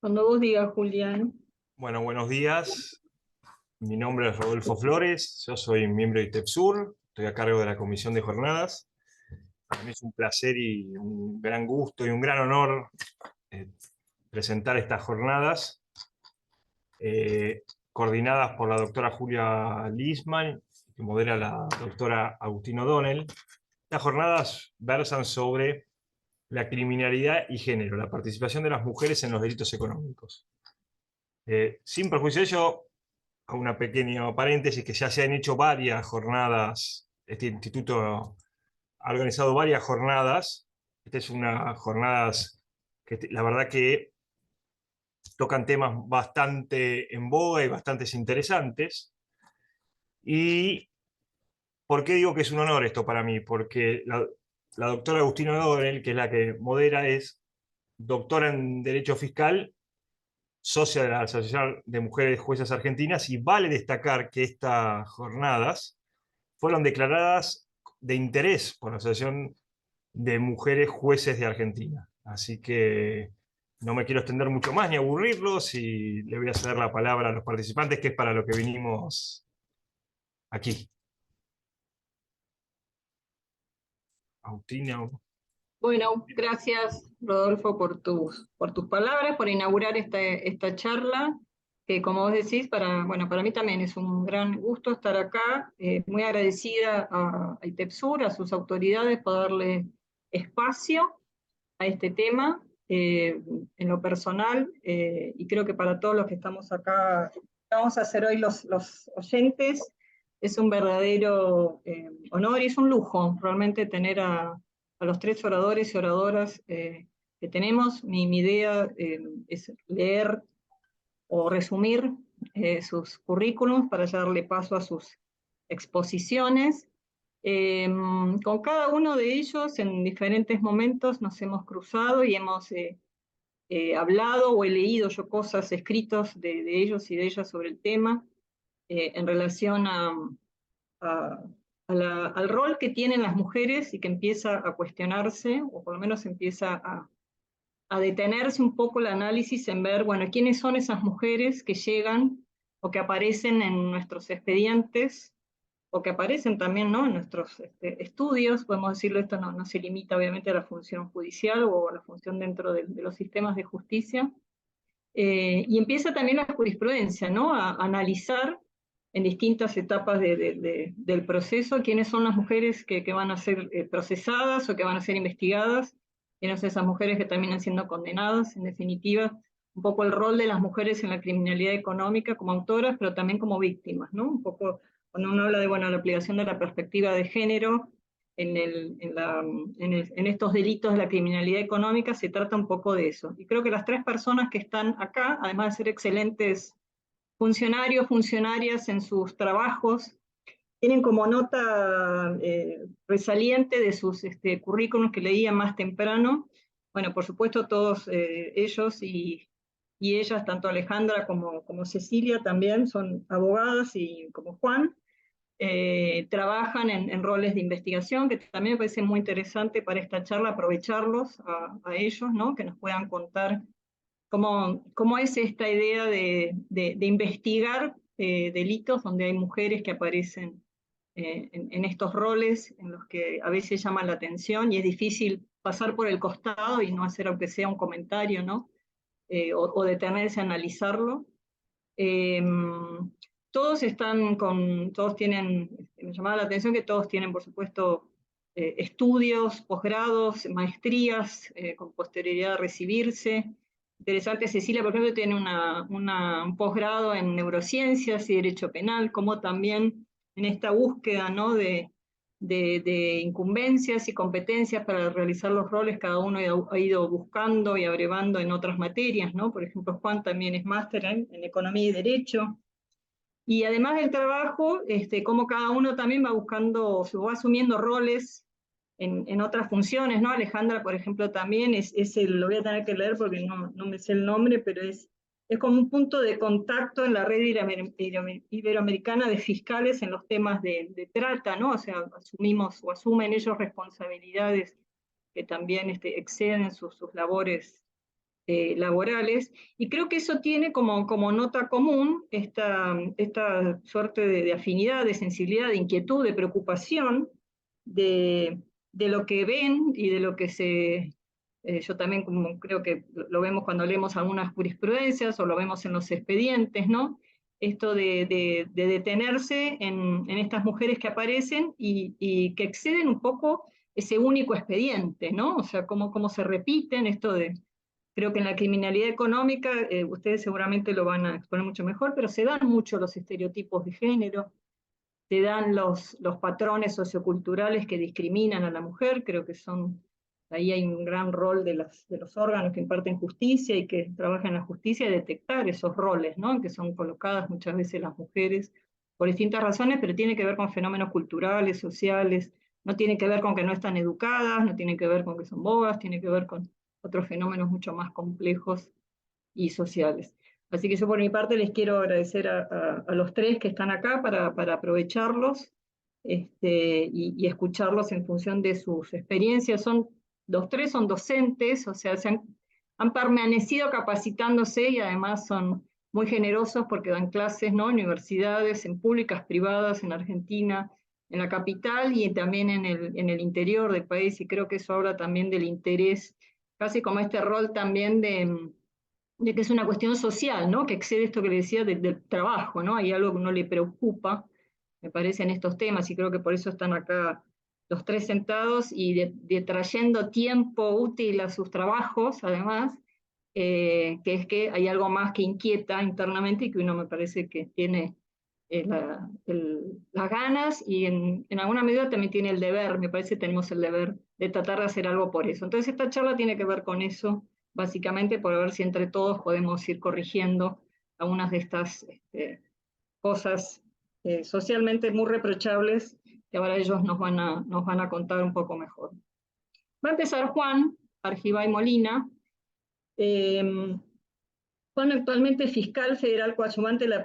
Cuando vos digas, Julián. Bueno, buenos días. Mi nombre es Rodolfo Flores, yo soy miembro de ITEPSUR, estoy a cargo de la Comisión de Jornadas. Para mí es un placer y un gran gusto y un gran honor eh, presentar estas jornadas eh, coordinadas por la doctora Julia Lisman, que modera la doctora Agustina O'Donnell. Estas jornadas versan sobre la criminalidad y género, la participación de las mujeres en los delitos económicos. Sin perjuicio de ello, hago una pequeña paréntesis, que ya se han hecho varias jornadas, este instituto ha organizado varias jornadas. Esta es una jornadas que la verdad que tocan temas bastante en boga y bastante interesantes. ¿Y por qué digo que es un honor esto para mí? Porque la doctora Agustina O'Donnell, que es la que modera, es doctora en Derecho Fiscal, socia de la Asociación de Mujeres Juezas Argentinas, y vale destacar que estas jornadas fueron declaradas de interés por la Asociación de Mujeres Jueces de Argentina. Así que no me quiero extender mucho más ni aburrirlos, y le voy a ceder la palabra a los participantes, que es para lo que vinimos aquí. Agustina. Bueno, gracias, Rodolfo, por tus palabras, por inaugurar esta charla, que como vos decís, para mí también es un gran gusto estar acá, muy agradecida a ITEPSUR, a sus autoridades, por darle espacio a este tema, en lo personal, y creo que para todos los que estamos acá, vamos a hacer hoy los oyentes, es un verdadero honor y es un lujo realmente tener a los tres oradores y oradoras que tenemos. Mi idea es leer o resumir sus currículums para ya darle paso a sus exposiciones. Con cada uno de ellos en diferentes momentos nos hemos cruzado y hemos hablado o he leído yo cosas escritos de ellos y de ellas sobre el tema, en relación a, al rol que tienen las mujeres y que empieza a cuestionarse, o por lo menos empieza a detenerse un poco el análisis en ver, bueno, quiénes son esas mujeres que llegan o que aparecen en nuestros expedientes o que aparecen también, ¿no?, en nuestros estudios. Podemos decirlo, esto no se limita obviamente a la función judicial o a la función dentro de los sistemas de justicia. Y empieza también la jurisprudencia, ¿no?, a analizar en distintas etapas del proceso quiénes son las mujeres que van a ser procesadas o que van a ser investigadas, quiénes son esas mujeres que terminan siendo condenadas, en definitiva, un poco el rol de las mujeres en la criminalidad económica como autoras, pero también como víctimas, ¿no? Un poco cuando uno habla de, bueno, la aplicación de la perspectiva de género en estos delitos de la criminalidad económica, se trata un poco de eso. Y creo que las tres personas que están acá, además de ser excelentes funcionarios, funcionarias en sus trabajos, tienen como nota resaliente de sus currículums que leía más temprano. Bueno, por supuesto, todos ellos y ellas, tanto Alejandra como Cecilia, también son abogadas, y como Juan, trabajan en roles de investigación, que también me parece muy interesante para esta charla aprovecharlos a ellos, ¿no?, que nos puedan contar cómo es esta idea de investigar delitos donde hay mujeres que aparecen en estos roles en los que a veces llaman la atención y es difícil pasar por el costado y no hacer aunque sea un comentario, ¿no?, o detenerse a analizarlo. Eh, todos tienen, me llamaba la atención que todos tienen, por supuesto, estudios, posgrados, maestrías, con posterioridad a recibirse. Interesante, Cecilia, por ejemplo, tiene un posgrado en neurociencias y derecho penal, como también en esta búsqueda, ¿no?, de incumbencias y competencias para realizar los roles, cada uno ha ido buscando y abrevando en otras materias, ¿no? Por ejemplo, Juan también es máster en Economía y Derecho. Y además del trabajo, como cada uno también va buscando, se va asumiendo roles en otras funciones, ¿no? Alejandra, por ejemplo, también lo voy a tener que leer porque no me sé el nombre, pero es como un punto de contacto en la red iberoamericana de fiscales en los temas de trata, ¿no? O sea, asumimos o asumen ellos responsabilidades que también exceden sus labores laborales, y creo que eso tiene como nota común esta suerte de afinidad, de sensibilidad, de inquietud, de preocupación de lo que ven y de lo que yo también como creo que lo vemos cuando leemos algunas jurisprudencias o lo vemos en los expedientes, ¿no? Esto de detenerse en estas mujeres que aparecen y que exceden un poco ese único expediente, ¿no? O sea, cómo se repiten esto creo que en la criminalidad económica, ustedes seguramente lo van a exponer mucho mejor, pero se dan mucho los estereotipos de género, se dan los patrones socioculturales que discriminan a la mujer, creo que ahí hay un gran rol de los órganos que imparten justicia y que trabajan en la justicia, de detectar esos roles, ¿no? Que son colocadas muchas veces las mujeres por distintas razones, pero tiene que ver con fenómenos culturales, sociales, no tiene que ver con que no están educadas, no tiene que ver con que son bogas, tiene que ver con otros fenómenos mucho más complejos y sociales. Así que yo por mi parte les quiero agradecer a los tres que están acá para aprovecharlos y escucharlos en función de sus experiencias. Los tres son docentes, o sea, han permanecido capacitándose y además son muy generosos porque dan clases, ¿no? En universidades, en públicas, privadas, en Argentina, en la capital y también en el interior del país, y creo que eso habla también del interés, casi como este rol también de que es una cuestión social, ¿no? Que excede esto que le decía del trabajo, ¿no? Hay algo que no le preocupa, me parece, en estos temas, y creo que por eso están acá los tres sentados y trayendo tiempo útil a sus trabajos, además, que es que hay algo más que inquieta internamente y que uno me parece que tiene las ganas y en alguna medida también tiene el deber, me parece que tenemos el deber de tratar de hacer algo por eso. Entonces esta charla tiene que ver con eso, básicamente por ver si entre todos podemos ir corrigiendo algunas de estas cosas socialmente muy reprochables que ahora ellos nos van a contar un poco mejor. Va a empezar Juan Argibay Molina. Juan actualmente es fiscal federal coadyuvante de la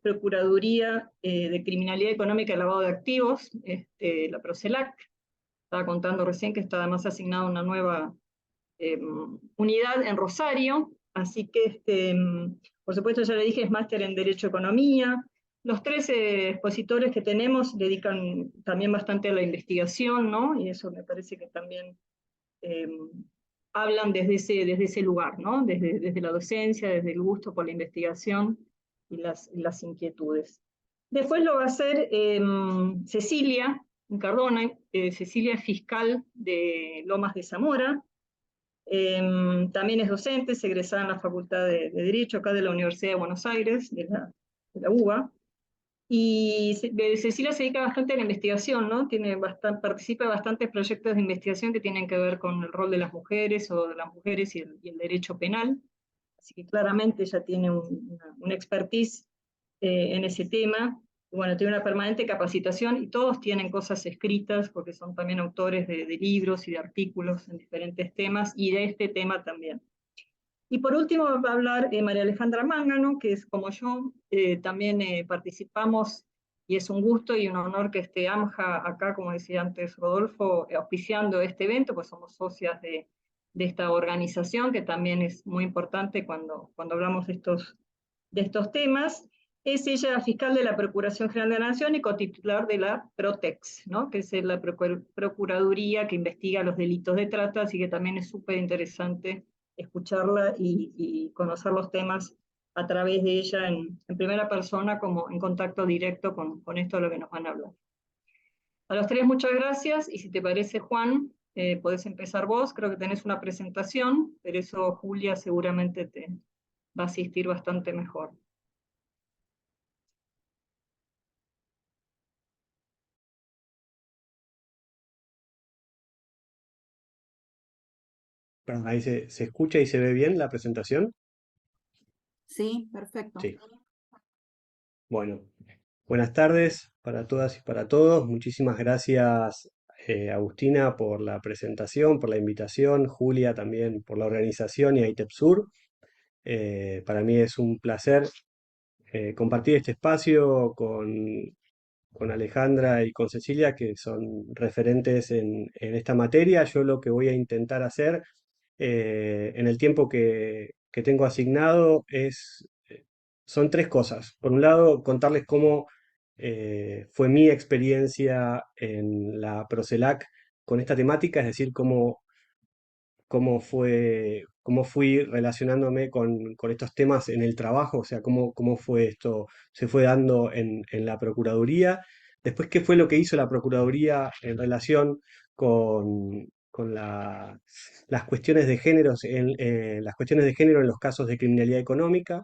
Procuraduría de Criminalidad Económica y Lavado de Activos, la PROCELAC. Estaba contando recién que está además asignada una nueva unidad en Rosario, así que, por supuesto, ya le dije, es máster en Derecho Economía. Los tres expositores que tenemos dedican también bastante a la investigación, ¿no? Y eso me parece que también eh, hablan desde ese lugar, ¿no? Desde la docencia, desde el gusto por la investigación y las inquietudes. Después lo va a hacer Cecilia Cardona. Cecilia es fiscal de Lomas de Zamora. También es docente, es egresada en la Facultad de Derecho, acá de la Universidad de Buenos Aires, de la UBA. Y Cecilia se dedica bastante a la investigación, ¿no? Participa de bastantes proyectos de investigación que tienen que ver con el rol de las mujeres o de las mujeres y el derecho penal. Así que claramente ella tiene una expertise en ese tema. Y bueno, tiene una permanente capacitación y todos tienen cosas escritas porque son también autores de libros y de artículos en diferentes temas y de este tema también. Y por último va a hablar María Alejandra Mángano, que es como yo, también participamos y es un gusto y un honor que esté AMJA acá, como decía antes Rodolfo, auspiciando este evento, pues somos socias de esta organización, que también es muy importante cuando hablamos de estos temas. Es ella fiscal de la Procuración General de la Nación y cotitular de la PROTEX, ¿no? Que es la Procuraduría que investiga los delitos de trata, así que también es súper interesante escucharla y conocer los temas a través de ella en primera persona, como en contacto directo con esto de lo que nos van a hablar. A los tres muchas gracias, y si te parece, Juan, podés empezar vos. Creo que tenés una presentación, pero eso Julia seguramente te va a asistir bastante mejor. Perdón, ahí se escucha y se ve bien la presentación. Sí, perfecto. Sí. Bueno, buenas tardes para todas y para todos. Muchísimas gracias, Agustina, por la presentación, por la invitación, Julia también por la organización y a ITEPSUR. Para mí es un placer compartir este espacio con Alejandra y con Cecilia, que son referentes en esta materia. Yo lo que voy a intentar hacer en el tiempo que tengo asignado son tres cosas. Por un lado, contarles cómo fue mi experiencia en la Procelac con esta temática, es decir, cómo fui relacionándome con estos temas en el trabajo, o sea, cómo fue esto, se fue dando en la Procuraduría. Después, qué fue lo que hizo la Procuraduría en relación con las cuestiones de géneros las cuestiones de género en los casos de criminalidad económica.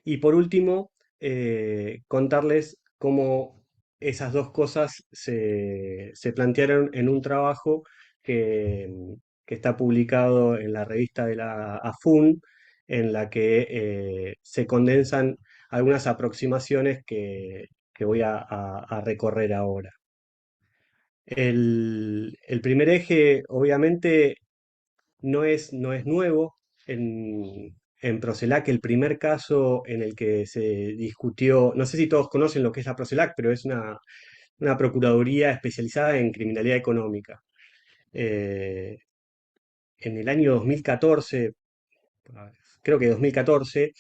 Y por último, contarles cómo esas dos cosas se plantearon en un trabajo que, que está publicado en la revista de la AFUN, en la que se condensan algunas aproximaciones que voy a recorrer ahora. El primer eje, obviamente, no es nuevo. En Procelac, el primer caso en el que se discutió, no sé si todos conocen lo que es la Procelac, pero es una procuraduría especializada en criminalidad económica. Eh, en el año 2014, creo que 2014,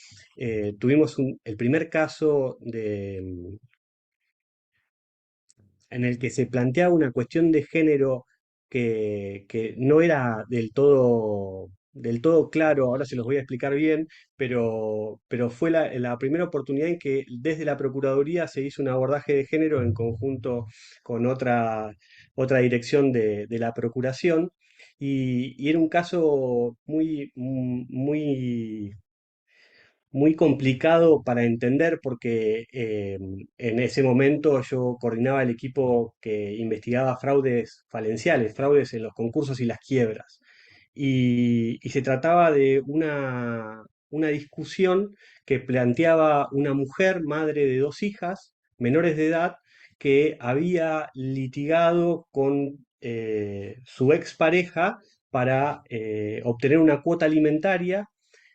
tuvimos el primer caso en el que se planteaba una cuestión de género que no era del todo claro, ahora se los voy a explicar bien, pero fue la primera oportunidad en que desde la Procuraduría se hizo un abordaje de género en conjunto con otra dirección de la Procuración, y era un caso muy complicado para entender porque en ese momento yo coordinaba el equipo que investigaba fraudes falenciales, fraudes en los concursos y las quiebras. Y se trataba de una discusión que planteaba una mujer, madre de dos hijas, menores de edad, que había litigado con su expareja para obtener una cuota alimentaria.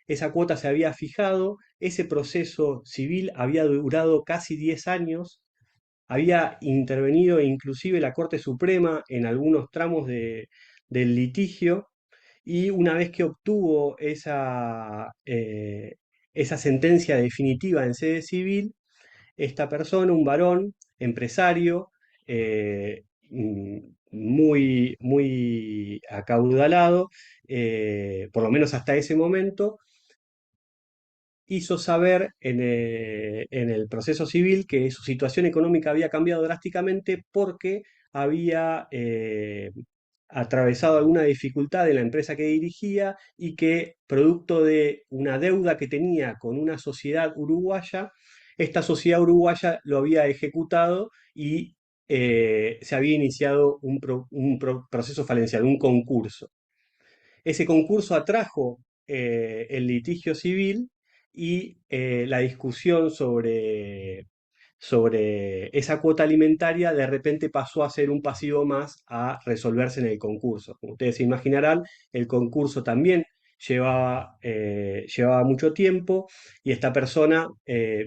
Esa cuota se había fijado, ese proceso civil había durado casi 10 años, había intervenido inclusive la Corte Suprema en algunos tramos del litigio, y una vez que obtuvo esa sentencia definitiva en sede civil, esta persona, un varón, empresario, muy acaudalado, por lo menos hasta ese momento, hizo saber en el proceso civil que su situación económica había cambiado drásticamente porque había atravesado alguna dificultad en la empresa que dirigía, y que, producto de una deuda que tenía con una sociedad uruguaya, esta sociedad uruguaya lo había ejecutado y se había iniciado un proceso falencial, un concurso. Ese concurso atrajo el litigio civil, y la discusión sobre esa cuota alimentaria de repente pasó a ser un pasivo más a resolverse en el concurso. Como ustedes se imaginarán, el concurso también llevaba mucho tiempo, y esta persona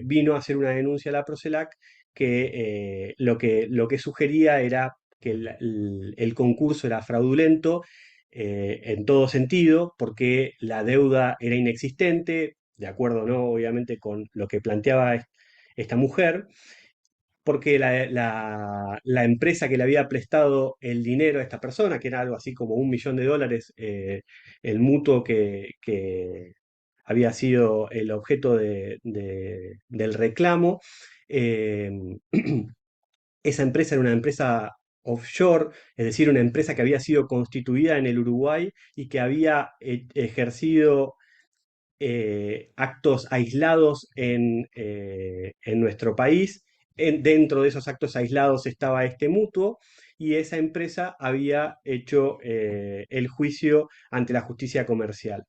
vino a hacer una denuncia a la Procelac que lo que sugería era que el concurso era fraudulento en todo sentido, porque la deuda era inexistente, de acuerdo, ¿no? Obviamente con lo que planteaba esta mujer, porque la empresa que le había prestado el dinero a esta persona, que era algo así como $1 millón, el mutuo que había sido el objeto del reclamo, eh, esa empresa era una empresa offshore, es decir, una empresa que había sido constituida en el Uruguay y que había ejercido actos aislados en nuestro país. Dentro de esos actos aislados estaba este mutuo, y esa empresa había hecho el juicio ante la justicia comercial.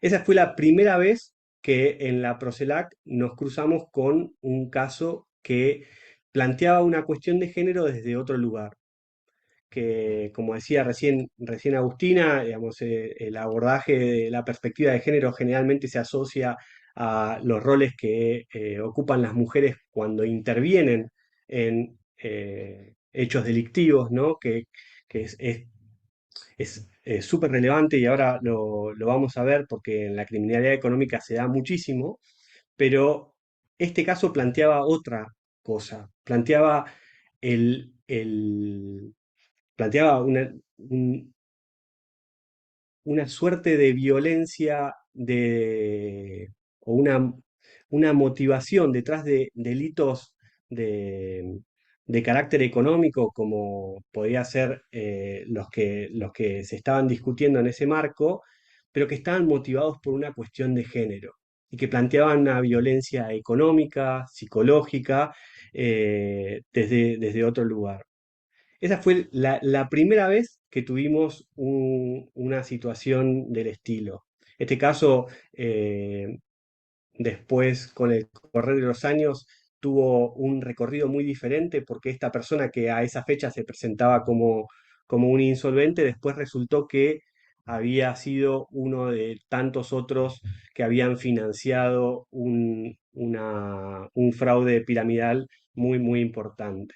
Esa fue la primera vez que en la Procelac nos cruzamos con un caso que planteaba una cuestión de género desde otro lugar, que, como decía recién Agustina, digamos, el abordaje de la perspectiva de género generalmente se asocia a los roles que ocupan las mujeres cuando intervienen en hechos delictivos, ¿no? Que es es súper relevante y ahora lo vamos a ver porque en la criminalidad económica se da muchísimo, pero este caso planteaba otra cosa, el, planteaba una suerte de violencia o una motivación detrás de delitos de, de carácter económico, como podía ser los que se estaban discutiendo en ese marco, pero que estaban motivados por una cuestión de género y que planteaban una violencia económica, psicológica, desde otro lugar. Esa fue la primera vez que tuvimos una situación del estilo. Este caso, después, con el correr de los años, tuvo un recorrido muy diferente porque esta persona que a esa fecha se presentaba como un insolvente, después resultó que había sido uno de tantos otros que habían financiado un fraude piramidal muy, muy importante.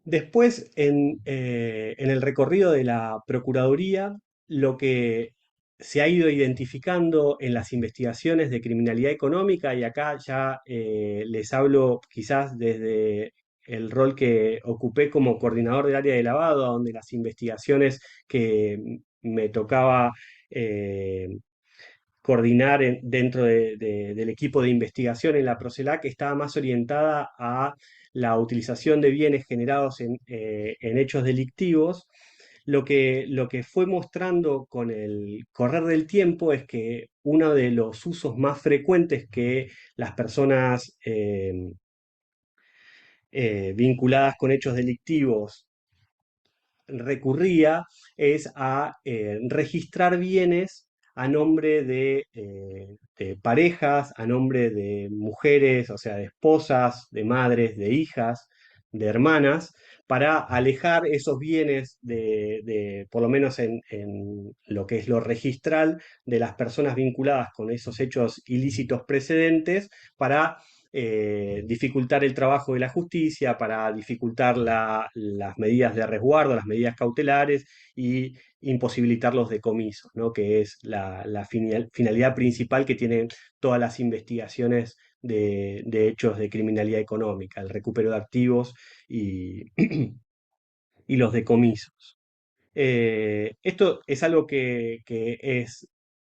Después, en el recorrido de la Procuraduría, lo que se ha ido identificando en las investigaciones de criminalidad económica, y acá ya les hablo quizás desde el rol que ocupé como coordinador del área de lavado, donde las investigaciones que me tocaba eh, coordinar dentro del equipo de investigación en la Procelac estaba más orientada a la utilización de bienes generados en hechos delictivos. Lo que fue mostrando con el correr del tiempo es que uno de los usos más frecuentes que las personas vinculadas con hechos delictivos recurría es a registrar bienes a nombre de parejas, a nombre de mujeres, o sea, de esposas, de madres, de hijas, de hermanas, para alejar esos bienes por lo menos en lo que es lo registral, de las personas vinculadas con esos hechos ilícitos precedentes, para dificultar el trabajo de la justicia, para dificultar las medidas de resguardo, las medidas cautelares y imposibilitar los decomisos, ¿no? Que es la finalidad principal que tienen todas las investigaciones de hechos de criminalidad económica, el recupero de activos y, y los decomisos. Esto es algo que es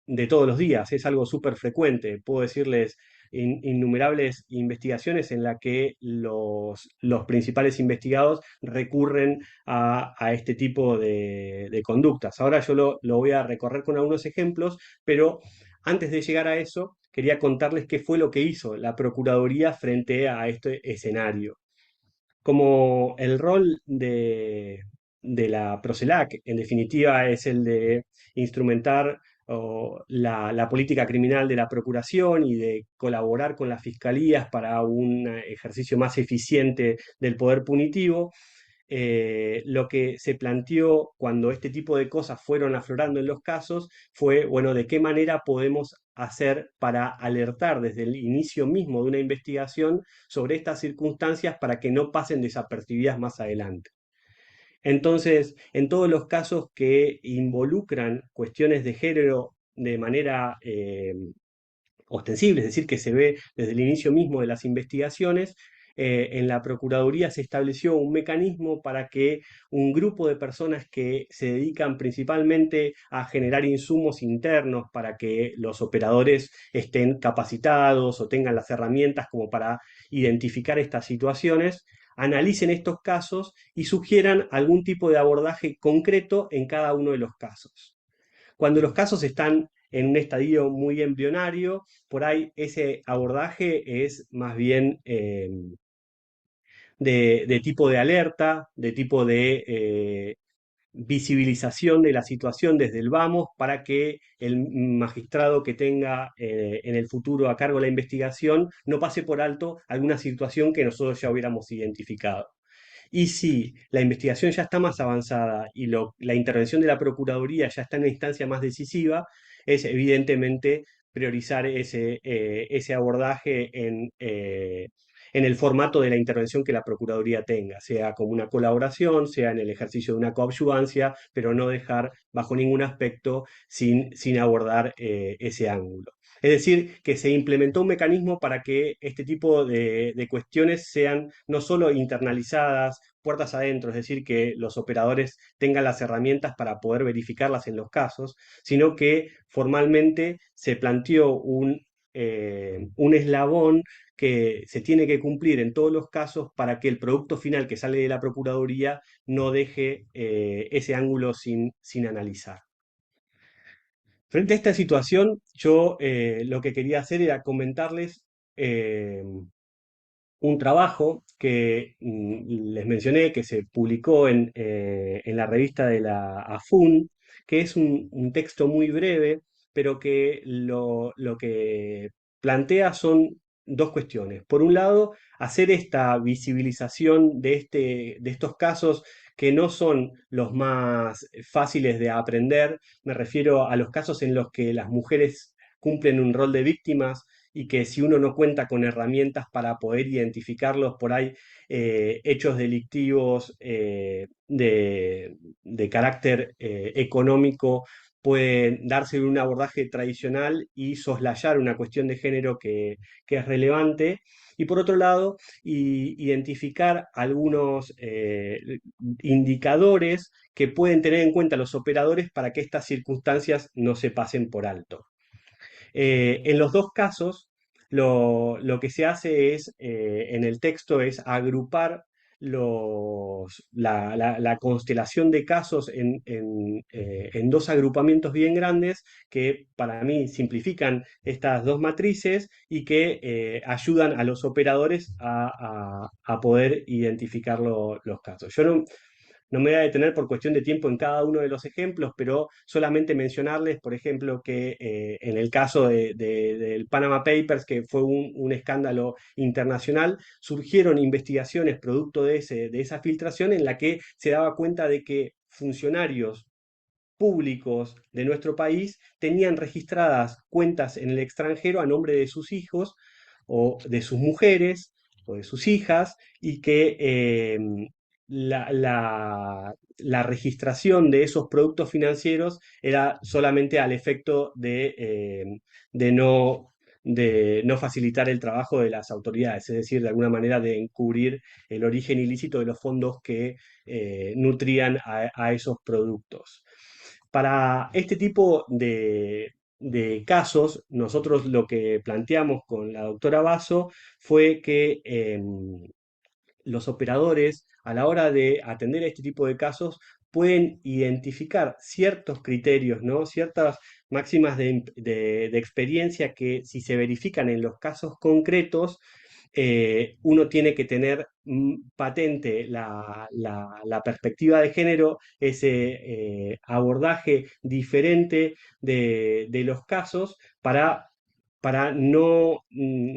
de todos los días, es algo súper frecuente. Puedo decirles innumerables investigaciones en las que los principales investigados recurren a este tipo de conductas. Ahora yo lo voy a recorrer con algunos ejemplos, pero antes de llegar a eso, quería contarles qué fue lo que hizo la Procuraduría frente a este escenario. Como el rol de la Procelac, en definitiva, es el de instrumentar la política criminal de la Procuración y de colaborar con las fiscalías para un ejercicio más eficiente del poder punitivo. Lo que se planteó cuando este tipo de cosas fueron aflorando en los casos fue, bueno, ¿de qué manera podemos hacer para alertar desde el inicio mismo de una investigación sobre estas circunstancias para que no pasen desapercibidas más adelante? Entonces, en todos los casos que involucran cuestiones de género de manera ostensible, es decir, que se ve desde el inicio mismo de las investigaciones, en la Procuraduría se estableció un mecanismo para que un grupo de personas que se dedican principalmente a generar insumos internos para que los operadores estén capacitados o tengan las herramientas como para identificar estas situaciones, analicen estos casos y sugieran algún tipo de abordaje concreto en cada uno de los casos. Cuando los casos están en un estadio muy embrionario, por ahí ese abordaje es más bien de tipo de alerta, de tipo de visibilización de la situación desde el vamos para que el magistrado que tenga en el futuro a cargo la investigación no pase por alto alguna situación que nosotros ya hubiéramos identificado. Y si la investigación ya está más avanzada y la intervención de la Procuraduría ya está en una instancia más decisiva, es evidentemente priorizar ese abordaje en el formato de la intervención que la Procuraduría tenga, sea como una colaboración, sea en el ejercicio de una coadyuvancia, pero no dejar bajo ningún aspecto sin abordar ese ángulo. Es decir, que se implementó un mecanismo para que este tipo de cuestiones sean no solo internalizadas, puertas adentro, es decir, que los operadores tengan las herramientas para poder verificarlas en los casos, sino que formalmente se planteó un eslabón que se tiene que cumplir en todos los casos para que el producto final que sale de la Procuraduría no deje ese ángulo sin analizar. Frente a esta situación, yo lo que quería hacer era comentarles un trabajo que les mencioné, que se publicó en la revista de la AFUN, que es un texto muy breve, pero que lo que plantea son dos cuestiones. Por un lado, hacer esta visibilización de estos casos que no son los más fáciles de aprender. Me refiero a los casos en los que las mujeres cumplen un rol de víctimas y que si uno no cuenta con herramientas para poder identificarlos por ahí, hechos delictivos de carácter económico pueden darse un abordaje tradicional y soslayar una cuestión de género que es relevante. Y por otro lado, identificar algunos indicadores que pueden tener en cuenta los operadores para que estas circunstancias no se pasen por alto. En los dos casos, lo que se hace es, en el texto, es agrupar la constelación de casos en dos agrupamientos bien grandes que para mí simplifican estas dos matrices y que ayudan a los operadores a poder identificar los casos. Yo no me voy a detener por cuestión de tiempo en cada uno de los ejemplos, pero solamente mencionarles, por ejemplo, que en el caso del Panama Papers, que fue un escándalo internacional, surgieron investigaciones producto de esa filtración en la que se daba cuenta de que funcionarios públicos de nuestro país tenían registradas cuentas en el extranjero a nombre de sus hijos o de sus mujeres o de sus hijas y que la registración de esos productos financieros era solamente al efecto de no facilitar el trabajo de las autoridades, es decir, de alguna manera de encubrir el origen ilícito de los fondos que nutrían a esos productos. Para este tipo de casos, nosotros lo que planteamos con la doctora Basso fue que los operadores, a la hora de atender a este tipo de casos, pueden identificar ciertos criterios, ¿no? Ciertas máximas de experiencia que, si se verifican en los casos concretos, uno tiene que tener patente la perspectiva de género, ese abordaje diferente de los casos para no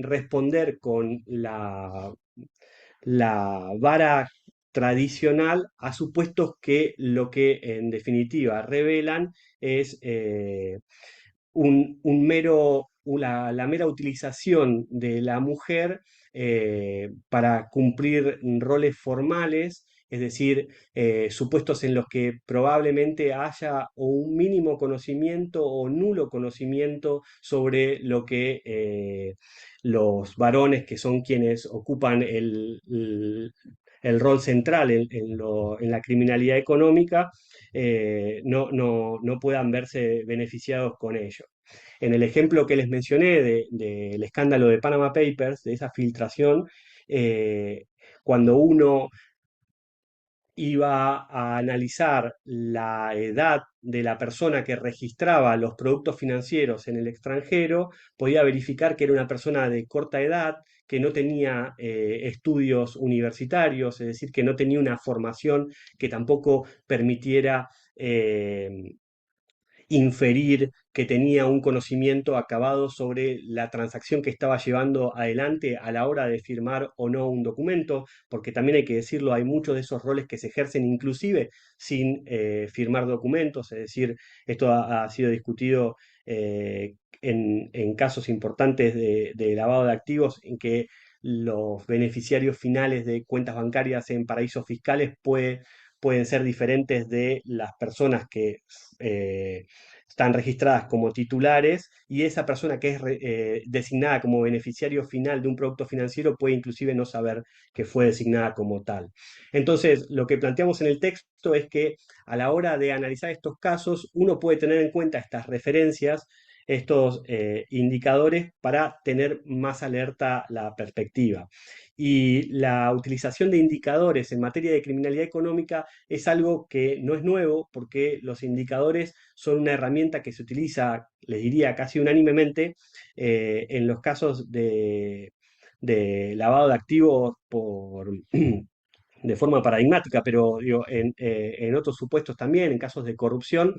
responder con la vara tradicional a supuestos que lo que en definitiva revelan es la mera utilización de la mujer para cumplir roles formales, es decir, supuestos en los que probablemente haya o un mínimo conocimiento o nulo conocimiento sobre lo que los varones, que son quienes ocupan el rol central en la criminalidad económica, no puedan verse beneficiados con ello. En el ejemplo que les mencioné del escándalo de Panama Papers, de esa filtración, cuando uno iba a analizar la edad de la persona que registraba los productos financieros en el extranjero, podía verificar que era una persona de corta edad, que no tenía estudios universitarios, es decir, que no tenía una formación que tampoco permitiera inferir que tenía un conocimiento acabado sobre la transacción que estaba llevando adelante a la hora de firmar o no un documento, porque también hay que decirlo, hay muchos de esos roles que se ejercen inclusive sin firmar documentos, es decir, esto ha sido discutido en casos importantes de lavado de activos en que los beneficiarios finales de cuentas bancarias en paraísos fiscales pueden ser diferentes de las personas que están registradas como titulares, y esa persona que es designada como beneficiario final de un producto financiero puede inclusive no saber que fue designada como tal. Entonces, lo que planteamos en el texto es que a la hora de analizar estos casos, uno puede tener en cuenta estas referencias, estos indicadores, para tener más alerta la perspectiva. Y la utilización de indicadores en materia de criminalidad económica es algo que no es nuevo, porque los indicadores son una herramienta que se utiliza, les diría, casi unánimemente en los casos de lavado de activos de forma paradigmática, pero digo, en otros supuestos también, en casos de corrupción,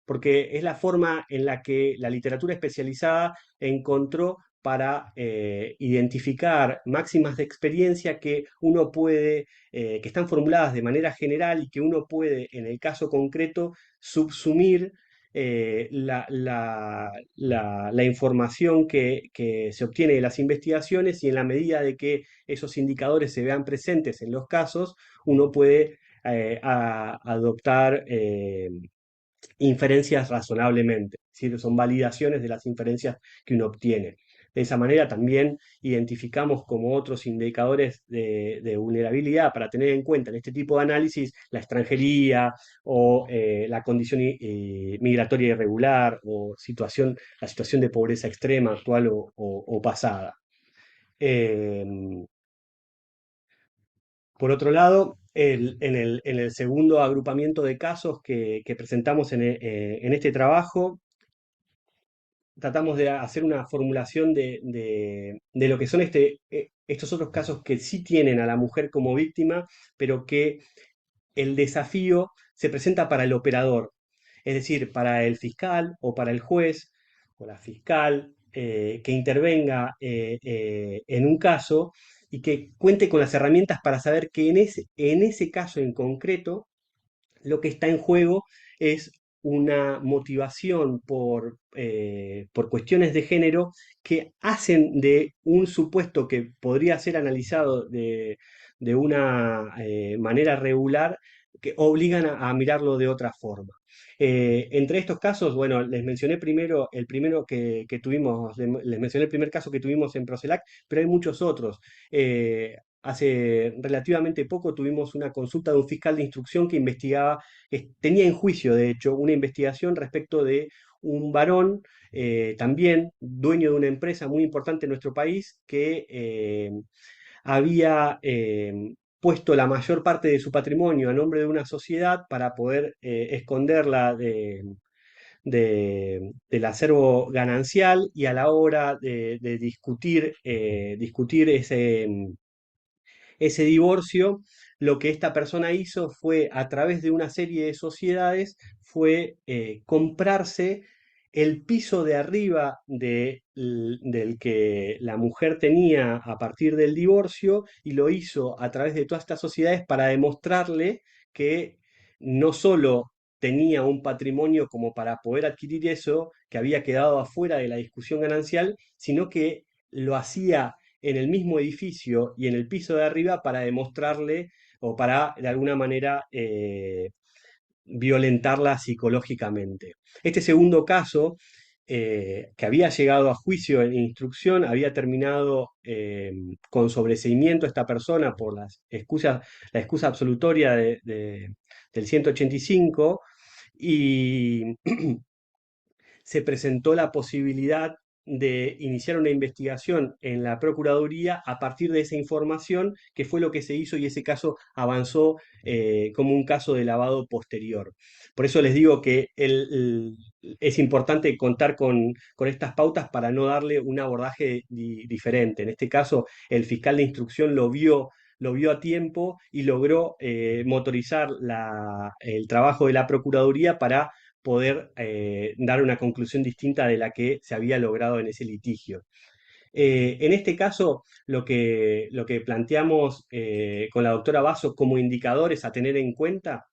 porque es la forma en la que la literatura especializada encontró para identificar máximas de experiencia que uno puede, que están formuladas de manera general y que uno puede, en el caso concreto, subsumir la información que se obtiene de las investigaciones, y en la medida de que esos indicadores se vean presentes en los casos, uno puede adoptar inferencias razonablemente, es decir, son validaciones de las inferencias que uno obtiene. De esa manera también identificamos como otros indicadores de vulnerabilidad para tener en cuenta en este tipo de análisis la extranjería o la condición migratoria irregular o la situación de pobreza extrema actual o pasada. Por otro lado, en el segundo agrupamiento de casos que presentamos en este trabajo, tratamos de hacer una formulación de lo que son estos otros casos que sí tienen a la mujer como víctima, pero que el desafío se presenta para el operador, es decir, para el fiscal o para el juez o la fiscal que intervenga en un caso y que cuente con las herramientas para saber que en ese caso en concreto lo que está en juego es una motivación por cuestiones de género que hacen de un supuesto que podría ser analizado de una manera regular, que obligan a mirarlo de otra forma. Entre estos casos, bueno, les mencioné primero el primero que tuvimos, les mencioné el primer caso que tuvimos en Procelac, pero hay muchos otros. Hace relativamente poco tuvimos una consulta de un fiscal de instrucción que investigaba, tenía en juicio, de hecho, una investigación respecto de un varón, también dueño de una empresa muy importante en nuestro país, que había puesto la mayor parte de su patrimonio a nombre de una sociedad para poder esconderla del acervo ganancial, y a la hora de discutir ese divorcio, lo que esta persona hizo fue, a través de una serie de sociedades, fue comprarse el piso de arriba del que la mujer tenía a partir del divorcio, y lo hizo a través de todas estas sociedades para demostrarle que no solo tenía un patrimonio como para poder adquirir eso, que había quedado afuera de la discusión ganancial, sino que lo hacía en el mismo edificio y en el piso de arriba para demostrarle o para de alguna manera violentarla psicológicamente. Este segundo caso, que había llegado a juicio en instrucción, había terminado con sobreseimiento a esta persona por la excusa absolutoria del 185, y se presentó la posibilidad de iniciar una investigación en la Procuraduría a partir de esa información, que fue lo que se hizo, y ese caso avanzó como un caso de lavado posterior. Por eso les digo que es importante contar con estas pautas para no darle un abordaje diferente. En este caso, el fiscal de instrucción lo vio a tiempo y logró motorizar el trabajo de la Procuraduría para poder dar una conclusión distinta de la que se había logrado en ese litigio. En este caso, lo que planteamos con la doctora Basso como indicadores a tener en cuenta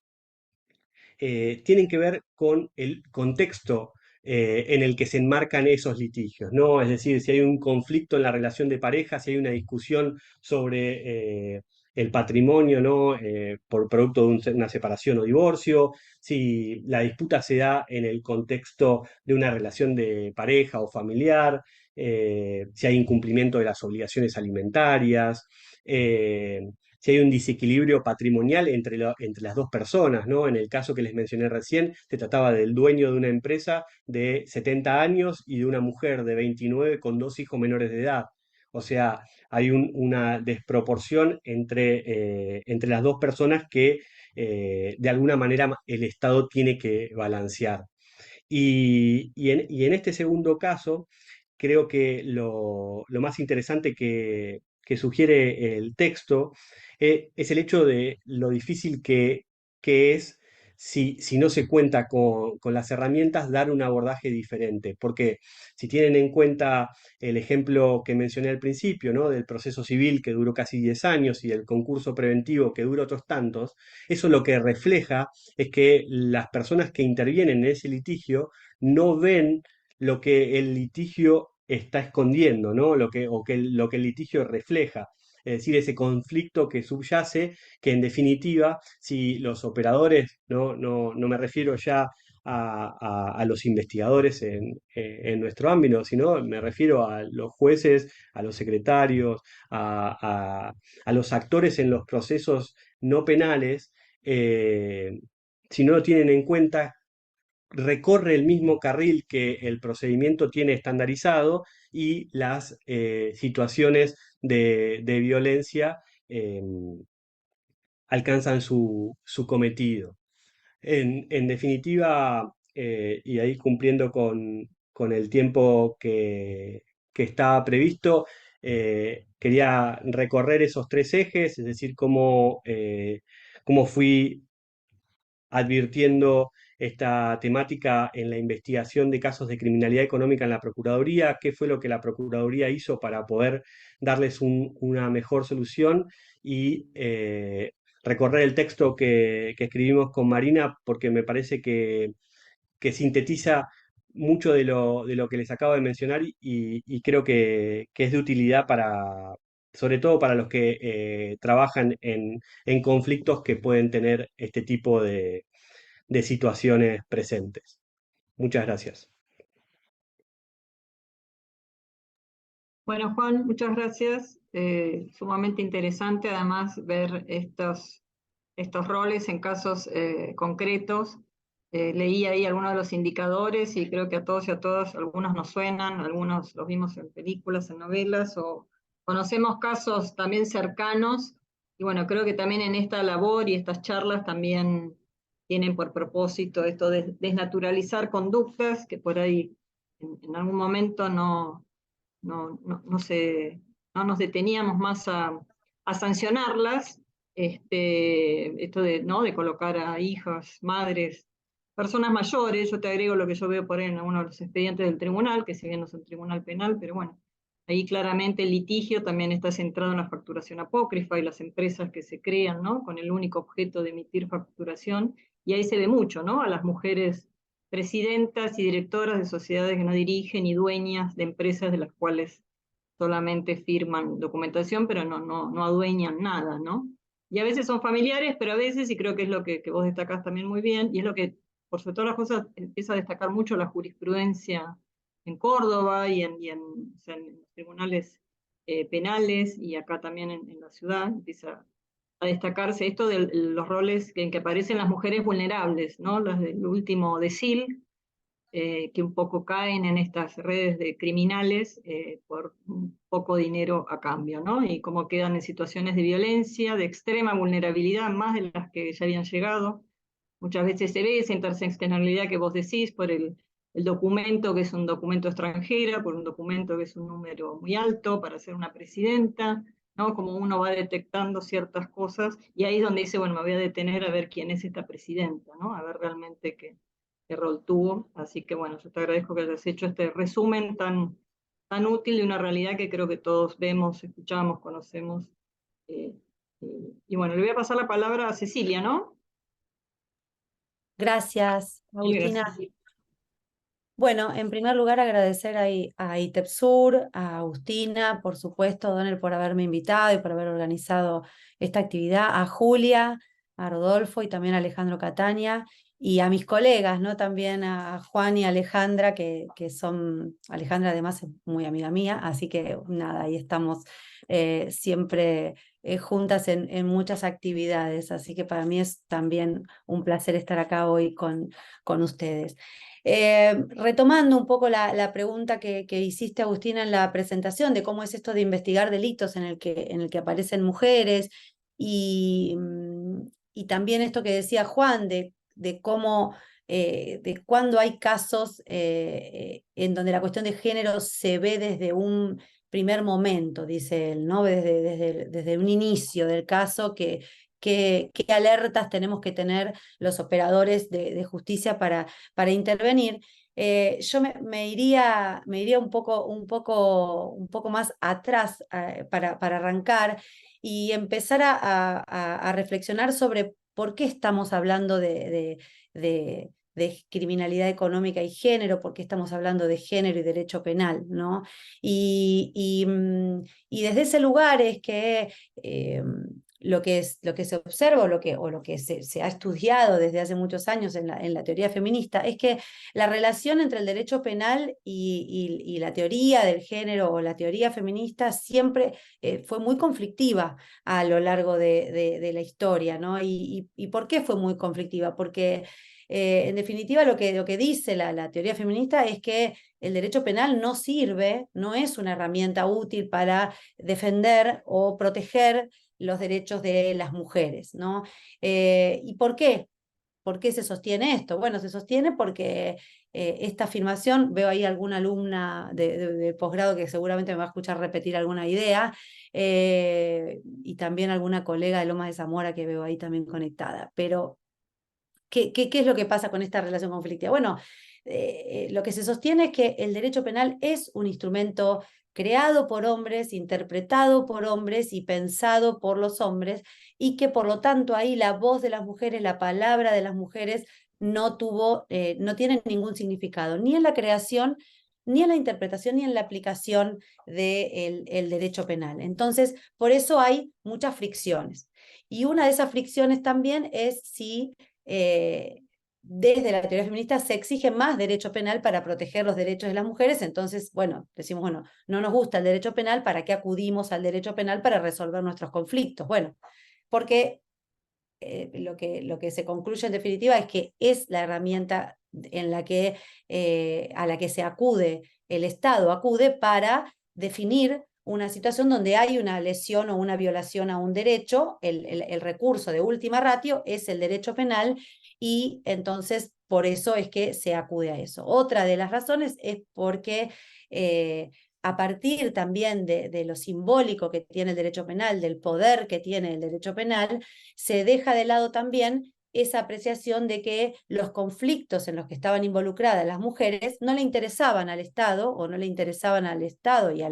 tienen que ver con el contexto en el que se enmarcan esos litigios, ¿no? Es decir, si hay un conflicto en la relación de pareja, si hay una discusión sobre el patrimonio, ¿no? Por producto de una separación o divorcio, si la disputa se da en el contexto de una relación de pareja o familiar, si hay incumplimiento de las obligaciones alimentarias, si hay un desequilibrio patrimonial entre las dos personas, ¿no? En el caso que les mencioné recién, se trataba del dueño de una empresa de 70 años y de una mujer de 29 con 2 hijos menores de edad. O sea, hay una desproporción entre las dos personas que de alguna manera el Estado tiene que balancear. Y en este segundo caso, creo que lo más interesante que sugiere el texto es el hecho de lo difícil que es, si no se cuenta con las herramientas, dar un abordaje diferente. Porque si tienen en cuenta el ejemplo que mencioné al principio, ¿no? Del proceso civil que duró casi 10 años y el concurso preventivo que duró otros tantos, eso lo que refleja es que las personas que intervienen en ese litigio no ven lo que el litigio está escondiendo, ¿no? Lo que el litigio refleja. Es decir, ese conflicto que subyace, que en definitiva, si los operadores, no me refiero ya a los investigadores en nuestro ámbito, sino me refiero a los jueces, a los secretarios, a los actores en los procesos no penales, si no lo tienen en cuenta, recorre el mismo carril que el procedimiento tiene estandarizado y las situaciones de violencia eh, alcanzan su cometido. En definitiva, y ahí cumpliendo con el tiempo que estaba previsto, quería recorrer esos 3 ejes, es decir, cómo fui advirtiendo esta temática en la investigación de casos de criminalidad económica en la Procuraduría, qué fue lo que la Procuraduría hizo para poder darles una mejor solución y recorrer el texto que escribimos con Marina, porque me parece que sintetiza mucho de lo que les acabo de mencionar y creo que es de utilidad sobre todo para los que trabajan en conflictos que pueden tener este tipo de situaciones presentes. Muchas gracias. Bueno, Juan, muchas gracias. Sumamente interesante además ver estos roles en casos concretos. Leí ahí algunos de los indicadores y creo que a todos y a todas algunos nos suenan, algunos los vimos en películas, en novelas, o conocemos casos también cercanos. Y bueno, creo que también en esta labor y estas charlas también tienen por propósito esto de desnaturalizar conductas que por ahí en algún momento no nos deteníamos más a sancionarlas, esto ¿no? de colocar a hijas, madres, personas mayores. Yo te agrego lo que yo veo por ahí en algunos de los expedientes del tribunal, que si bien no es un tribunal penal, pero bueno, ahí claramente el litigio también está centrado en la facturación apócrifa y las empresas que se crean, ¿no? Con el único objeto de emitir facturación, y ahí se ve mucho, ¿no? A las mujeres presidentas y directoras de sociedades que no dirigen y dueñas de empresas de las cuales solamente firman documentación, pero no adueñan nada, ¿no? Y a veces son familiares, pero a veces, y creo que es lo que vos destacás también muy bien, y es lo que, por sobre todas las cosas, empieza a destacar mucho la jurisprudencia en Córdoba o sea, en los tribunales penales, y acá también en la ciudad, empieza a destacarse esto de los roles en que aparecen las mujeres vulnerables, ¿no? Las del último decil, que un poco caen en estas redes de criminales por un poco dinero a cambio, ¿no? Y cómo quedan en situaciones de violencia, de extrema vulnerabilidad, más de las que ya habían llegado. Muchas veces se ve esa interseccionalidad que vos decís por el documento, que es un documento extranjero, por un documento que es un número muy alto para ser una presidenta, ¿no? Como uno va detectando ciertas cosas, y ahí es donde dice, bueno, me voy a detener a ver quién es esta presidenta, ¿no? A ver realmente qué rol tuvo. Así que bueno, yo te agradezco que hayas hecho este resumen tan útil de una realidad que creo que todos vemos, escuchamos, conocemos. eh, y bueno, le voy a pasar la palabra a Cecilia, ¿no? Gracias, Mil Agustina. gracias. Bueno, en primer lugar agradecer a ITEPSUR, a Agustina, por supuesto, Donel, por haberme invitado y por haber organizado esta actividad, a Julia, a Rodolfo y también a Alejandro Catania, y a mis colegas, ¿no? También a Juan y Alejandra, que son, Alejandra además es muy amiga mía, así que nada, ahí estamos siempre juntas en muchas actividades, así que para mí es también un placer estar acá hoy con ustedes. Retomando un poco la pregunta que hiciste, Agustina, en la presentación de cómo es esto de investigar delitos en el que aparecen mujeres y, y también esto que decía Juan de cómo, de cuando hay casos en donde la cuestión de género se ve desde un primer momento, dice él, ¿no? Desde un inicio del caso, qué alertas tenemos que tener los operadores de justicia para intervenir. Yo me iría un poco más atrás para arrancar y empezar a reflexionar sobre por qué estamos hablando de criminalidad económica y género, por qué estamos hablando de género y derecho penal, ¿no? Y desde ese lugar es que lo que se observa o lo que se ha estudiado desde hace muchos años en la teoría feminista es que la relación entre el derecho penal y la teoría del género o la teoría feminista siempre fue muy conflictiva a lo largo de la historia, ¿no? ¿Y por qué fue muy conflictiva? Porque en definitiva lo que dice la teoría feminista es que el derecho penal no sirve, no es una herramienta útil para defender o proteger los derechos de las mujeres, ¿no? ¿Y por qué? ¿Por qué se sostiene esto? Bueno, se sostiene porque esta afirmación, veo ahí alguna alumna de posgrado que seguramente me va a escuchar repetir alguna idea, y también alguna colega de Lomas de Zamora que veo ahí también conectada. Pero, ¿qué es lo que pasa con esta relación conflictiva? Bueno, lo que se sostiene es que el derecho penal es un instrumento creado por hombres, interpretado por hombres y pensado por los hombres, y que por lo tanto ahí la voz de las mujeres, la palabra de las mujeres no tiene ningún significado, ni en la creación, ni en la interpretación, ni en la aplicación del derecho penal. Entonces, por eso hay muchas fricciones. Y una de esas fricciones también es si desde la teoría feminista se exige más derecho penal para proteger los derechos de las mujeres. Entonces, bueno, decimos, bueno, no nos gusta el derecho penal, ¿para qué acudimos al derecho penal para resolver nuestros conflictos? Bueno, porque lo que se concluye en definitiva es que es la herramienta en la que, a la que se acude, el Estado acude para definir una situación donde hay una lesión o una violación a un derecho. El recurso de última ratio es el derecho penal, y entonces por eso es que se acude a eso. Otra de las razones es porque a partir también de lo simbólico que tiene el derecho penal, del poder que tiene el derecho penal, se deja de lado también esa apreciación de que los conflictos en los que estaban involucradas las mujeres no le interesaban al Estado, o no le interesaban al Estado y a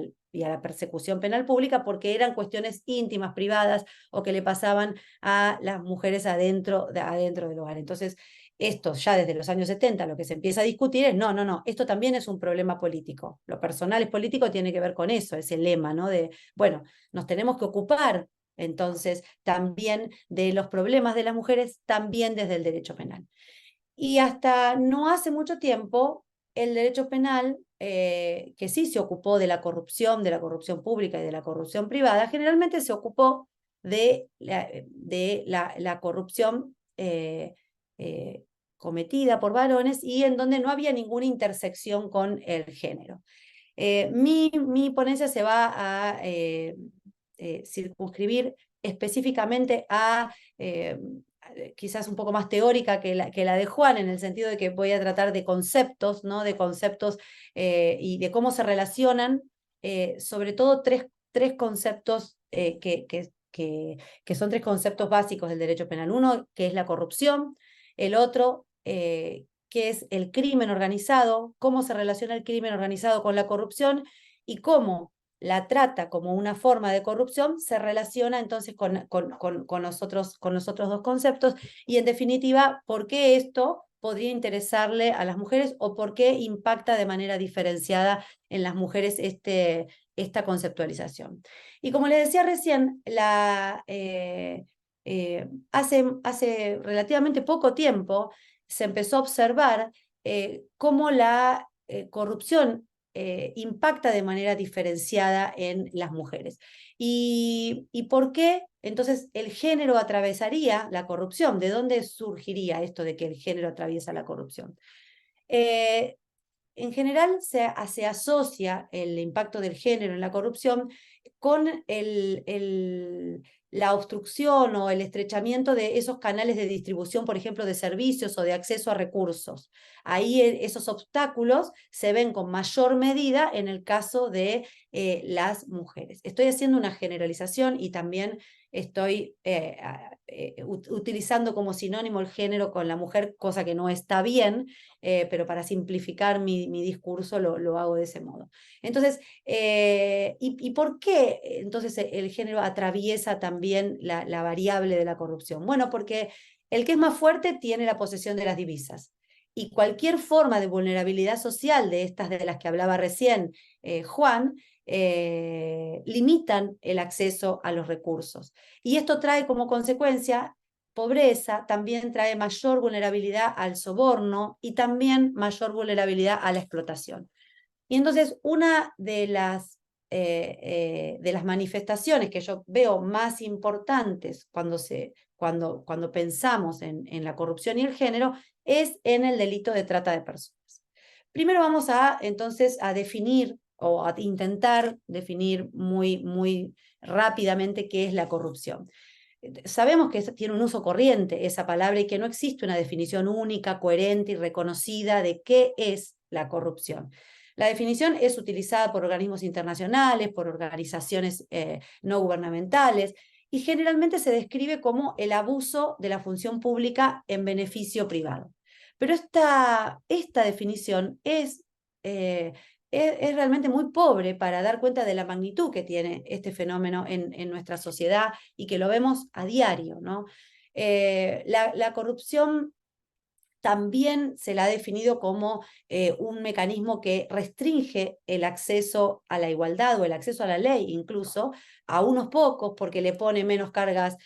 la persecución penal pública, porque eran cuestiones íntimas, privadas, o que le pasaban a las mujeres adentro del hogar. Entonces, esto ya desde los años 70 lo que se empieza a discutir es, no, esto también es un problema político. Lo personal es político, tiene que ver con eso, ese lema, ¿no? De, bueno, nos tenemos que ocupar entonces también de los problemas de las mujeres, también desde el derecho penal. Y hasta no hace mucho tiempo, el derecho penal, que sí se ocupó de la corrupción pública y de la corrupción privada, generalmente se ocupó de la corrupción cometida por varones y en donde no había ninguna intersección con el género. Mi ponencia se va a circunscribir específicamente a quizás un poco más teórica que la de Juan, en el sentido de que voy a tratar de conceptos, ¿no? De conceptos y de cómo se relacionan, sobre todo tres conceptos que son tres conceptos básicos del derecho penal. Uno, que es la corrupción; el otro, que es el crimen organizado, cómo se relaciona el crimen organizado con la corrupción, y cómo la trata como una forma de corrupción se relaciona entonces con los otros dos conceptos, y en definitiva, por qué esto podría interesarle a las mujeres o por qué impacta de manera diferenciada en las mujeres esta conceptualización. Y como les decía recién, hace relativamente poco tiempo se empezó a observar cómo la corrupción impacta de manera diferenciada en las mujeres. ¿Y por qué entonces el género atravesaría la corrupción? ¿De dónde surgiría esto de que el género atraviesa la corrupción? En general se asocia el impacto del género en la corrupción con la obstrucción o el estrechamiento de esos canales de distribución, por ejemplo, de servicios o de acceso a recursos. Ahí esos obstáculos se ven con mayor medida en el caso de las mujeres. Estoy haciendo una generalización y también estoy utilizando como sinónimo el género con la mujer, cosa que no está bien, pero para simplificar mi discurso lo hago de ese modo. Entonces, ¿y por qué entonces el género atraviesa también la variable de la corrupción? Bueno, porque el que es más fuerte tiene la posesión de las divisas. Y cualquier forma de vulnerabilidad social de estas de las que hablaba recién Juan, limitan el acceso a los recursos. Y esto trae como consecuencia pobreza, también trae mayor vulnerabilidad al soborno y también mayor vulnerabilidad a la explotación. Y entonces una de las manifestaciones que yo veo más importantes cuando pensamos en la corrupción y el género es en el delito de trata de personas. Primero vamos entonces a definir o a intentar definir muy rápidamente qué es la corrupción. Sabemos que tiene un uso corriente esa palabra y que no existe una definición única, coherente y reconocida de qué es la corrupción. La definición es utilizada por organismos internacionales, por organizaciones no gubernamentales, y generalmente se describe como el abuso de la función pública en beneficio privado. Pero esta definición es realmente muy pobre para dar cuenta de la magnitud que tiene este fenómeno en nuestra sociedad y que lo vemos a diario, ¿no? La corrupción también se la ha definido como un mecanismo que restringe el acceso a la igualdad o el acceso a la ley incluso a unos pocos porque le pone menos cargas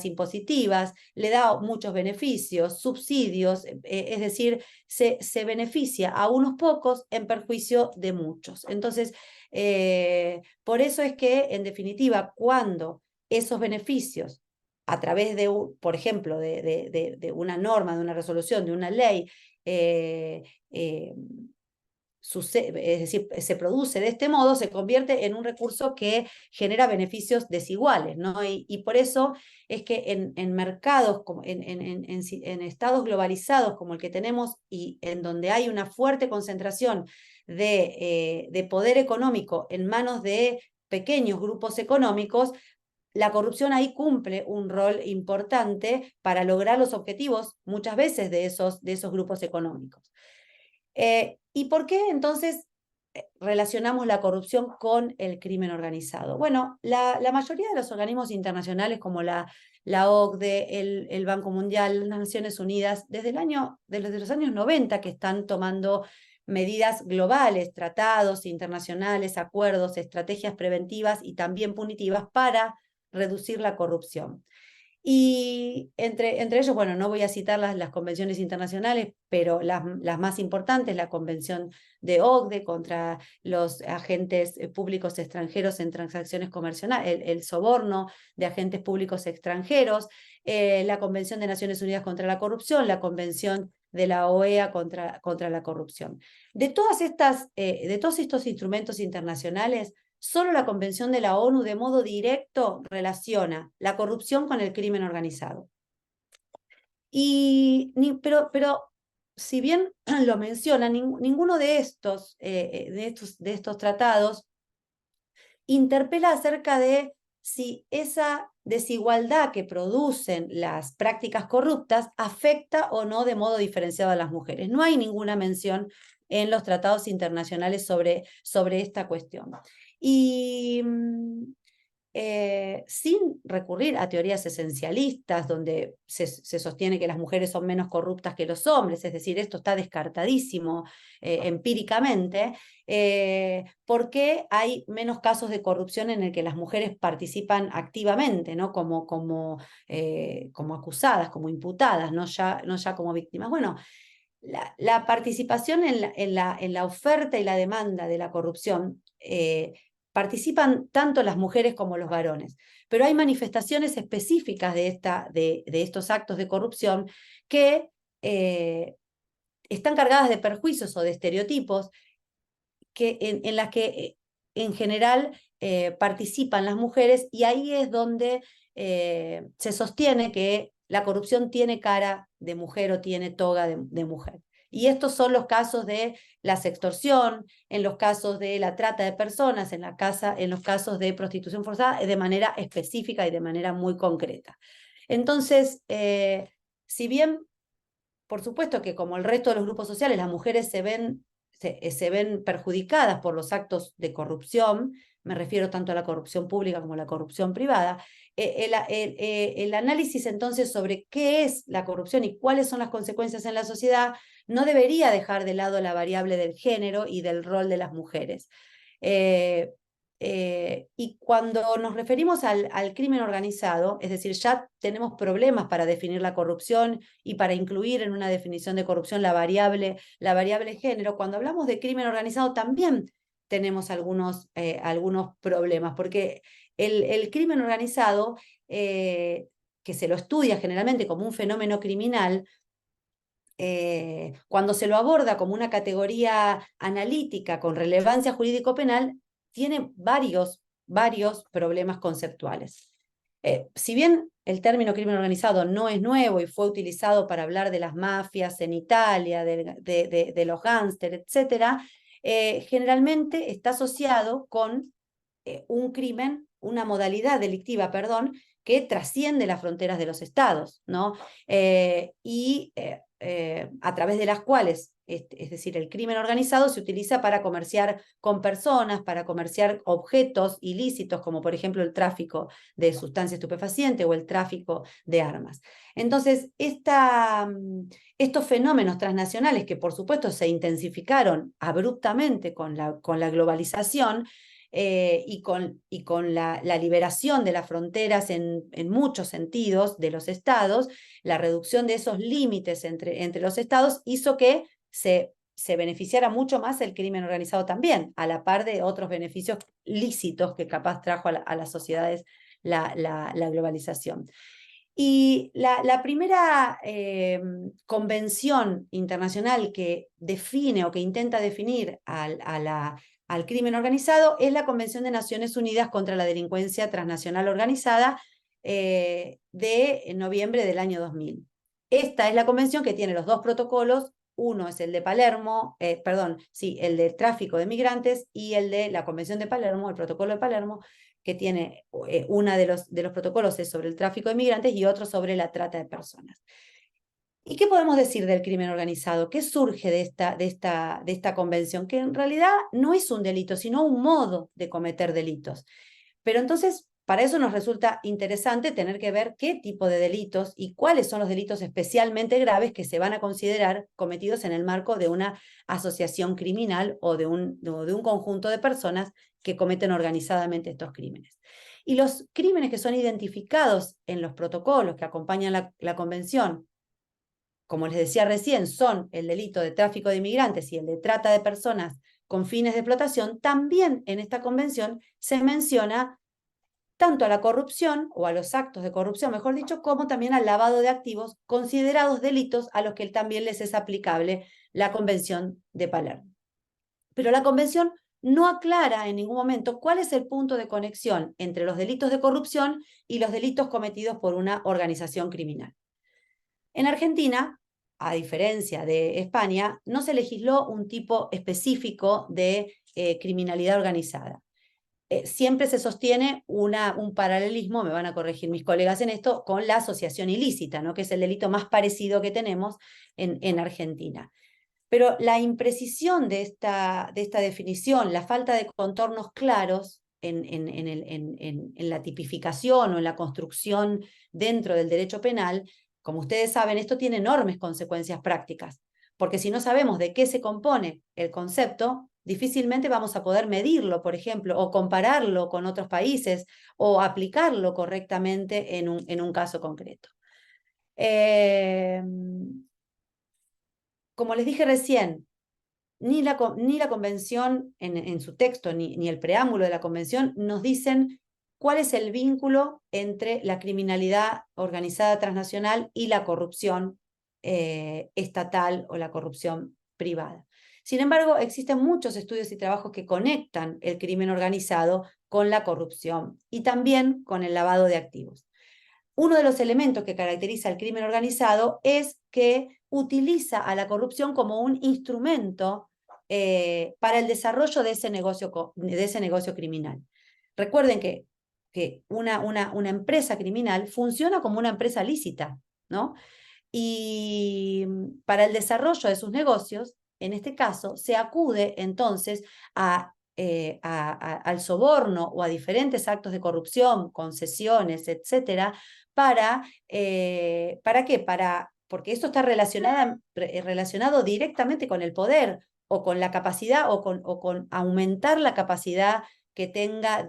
impositivas, le da muchos beneficios, subsidios, es decir, se beneficia a unos pocos en perjuicio de muchos. Entonces, por eso es que, en definitiva, cuando esos beneficios a través de, por ejemplo, de una norma, de una resolución, de una ley, es decir, se produce de este modo, se convierte en un recurso que genera beneficios desiguales, ¿no? Y por eso es que en mercados, en estados globalizados como el que tenemos y en donde hay una fuerte concentración de poder económico en manos de pequeños grupos económicos, la corrupción ahí cumple un rol importante para lograr los objetivos, muchas veces, de esos grupos económicos. ¿Y por qué entonces relacionamos la corrupción con el crimen organizado? Bueno, la mayoría de los organismos internacionales como la OCDE, el Banco Mundial, las Naciones Unidas, desde los años 90 que están tomando medidas globales, tratados internacionales, acuerdos, estrategias preventivas y también punitivas para reducir la corrupción. Y entre ellos, bueno, no voy a citar las convenciones internacionales, pero las más importantes, la Convención de OCDE contra los agentes públicos extranjeros en transacciones comerciales, el soborno de agentes públicos extranjeros, la Convención de Naciones Unidas contra la Corrupción, la Convención de la OEA contra la corrupción. De todos estos instrumentos internacionales, solo la Convención de la ONU de modo directo relaciona la corrupción con el crimen organizado. Pero si bien lo menciona, ninguno de estos tratados interpela acerca de si esa desigualdad que producen las prácticas corruptas afecta o no de modo diferenciado a las mujeres. No hay ninguna mención en los tratados internacionales sobre esta cuestión. Y sin recurrir a teorías esencialistas, donde se sostiene que las mujeres son menos corruptas que los hombres, es decir, esto está descartadísimo empíricamente, porque hay menos casos de corrupción en el que las mujeres participan activamente, ¿no? como acusadas, como imputadas, no ya como víctimas. Bueno, la participación en la oferta y la demanda de la corrupción participan tanto las mujeres como los varones, pero hay manifestaciones específicas de estos actos de corrupción que están cargadas de perjuicios o de estereotipos en las que en general participan las mujeres, y ahí es donde se sostiene que la corrupción tiene cara de mujer o tiene toga de mujer. Y estos son los casos de la sextorsión, en los casos de la trata de personas, en los casos de prostitución forzada, de manera específica y de manera muy concreta. Entonces, si bien, por supuesto que como el resto de los grupos sociales, las mujeres se ven perjudicadas por los actos de corrupción, me refiero tanto a la corrupción pública como a la corrupción privada, el análisis entonces sobre qué es la corrupción y cuáles son las consecuencias en la sociedad no debería dejar de lado la variable del género y del rol de las mujeres. Y cuando nos referimos al crimen organizado, es decir, ya tenemos problemas para definir la corrupción y para incluir en una definición de corrupción la variable género, cuando hablamos de crimen organizado también tenemos algunos problemas, porque el crimen organizado, que se lo estudia generalmente como un fenómeno criminal, cuando se lo aborda como una categoría analítica con relevancia jurídico-penal, tiene varios problemas conceptuales. Si bien el término crimen organizado no es nuevo y fue utilizado para hablar de las mafias en Italia, de los gángsters, etc., generalmente está asociado con un crimen, una modalidad delictiva, perdón, que trasciende las fronteras de los estados, ¿no? A través de las cuales, es decir, el crimen organizado se utiliza para comerciar con personas, para comerciar objetos ilícitos, como por ejemplo el tráfico de sustancias estupefacientes o el tráfico de armas. Entonces, estos fenómenos transnacionales, que por supuesto se intensificaron abruptamente con la globalización, y con la liberación de las fronteras en muchos sentidos de los estados, la reducción de esos límites entre los estados hizo que se beneficiara mucho más el crimen organizado también, a la par de otros beneficios lícitos que capaz trajo a las sociedades la globalización. Y la primera convención internacional que define o que intenta definir al crimen organizado es la Convención de Naciones Unidas contra la Delincuencia Transnacional Organizada de noviembre del año 2000. Esta es la convención que tiene los dos protocolos. Uno es el de Palermo, el de tráfico de migrantes, y el de la Convención de Palermo, el protocolo de Palermo, que tiene uno de los protocolos es sobre el tráfico de migrantes y otro sobre la trata de personas. ¿Y qué podemos decir del crimen organizado? ¿Qué surge de esta convención? Que en realidad no es un delito, sino un modo de cometer delitos. Pero entonces, para eso nos resulta interesante tener que ver qué tipo de delitos y cuáles son los delitos especialmente graves que se van a considerar cometidos en el marco de una asociación criminal o de un conjunto de personas que cometen organizadamente estos crímenes. Y los crímenes que son identificados en los protocolos que acompañan la convención, como les decía recién, son el delito de tráfico de inmigrantes y el de trata de personas con fines de explotación. También en esta convención se menciona tanto a la corrupción, o a los actos de corrupción, mejor dicho, como también al lavado de activos, considerados delitos a los que también les es aplicable la Convención de Palermo. Pero la Convención no aclara en ningún momento cuál es el punto de conexión entre los delitos de corrupción y los delitos cometidos por una organización criminal. En Argentina, a diferencia de España, no se legisló un tipo específico de criminalidad organizada. Siempre se sostiene un paralelismo, me van a corregir mis colegas en esto, con la asociación ilícita, ¿no? Que es el delito más parecido que tenemos en Argentina. Pero la imprecisión de esta definición, la falta de contornos claros, en la tipificación o en la construcción dentro del derecho penal, como ustedes saben, esto tiene enormes consecuencias prácticas, porque si no sabemos de qué se compone el concepto, difícilmente vamos a poder medirlo, por ejemplo, o compararlo con otros países, o aplicarlo correctamente en un caso concreto. Como les dije recién, ni la convención en su texto, ni el preámbulo de la convención nos dicen cuál es el vínculo entre la criminalidad organizada transnacional y la corrupción estatal o la corrupción privada. Sin embargo, existen muchos estudios y trabajos que conectan el crimen organizado con la corrupción y también con el lavado de activos. Uno de los elementos que caracteriza al crimen organizado es que utiliza a la corrupción como un instrumento para el desarrollo de ese negocio criminal. Recuerden que una empresa criminal funciona como una empresa lícita, ¿no? Y para el desarrollo de sus negocios, en este caso, se acude entonces al soborno o a diferentes actos de corrupción, concesiones, etcétera, ¿para qué? Porque esto está relacionado directamente con el poder o con la capacidad o con aumentar la capacidad que tenga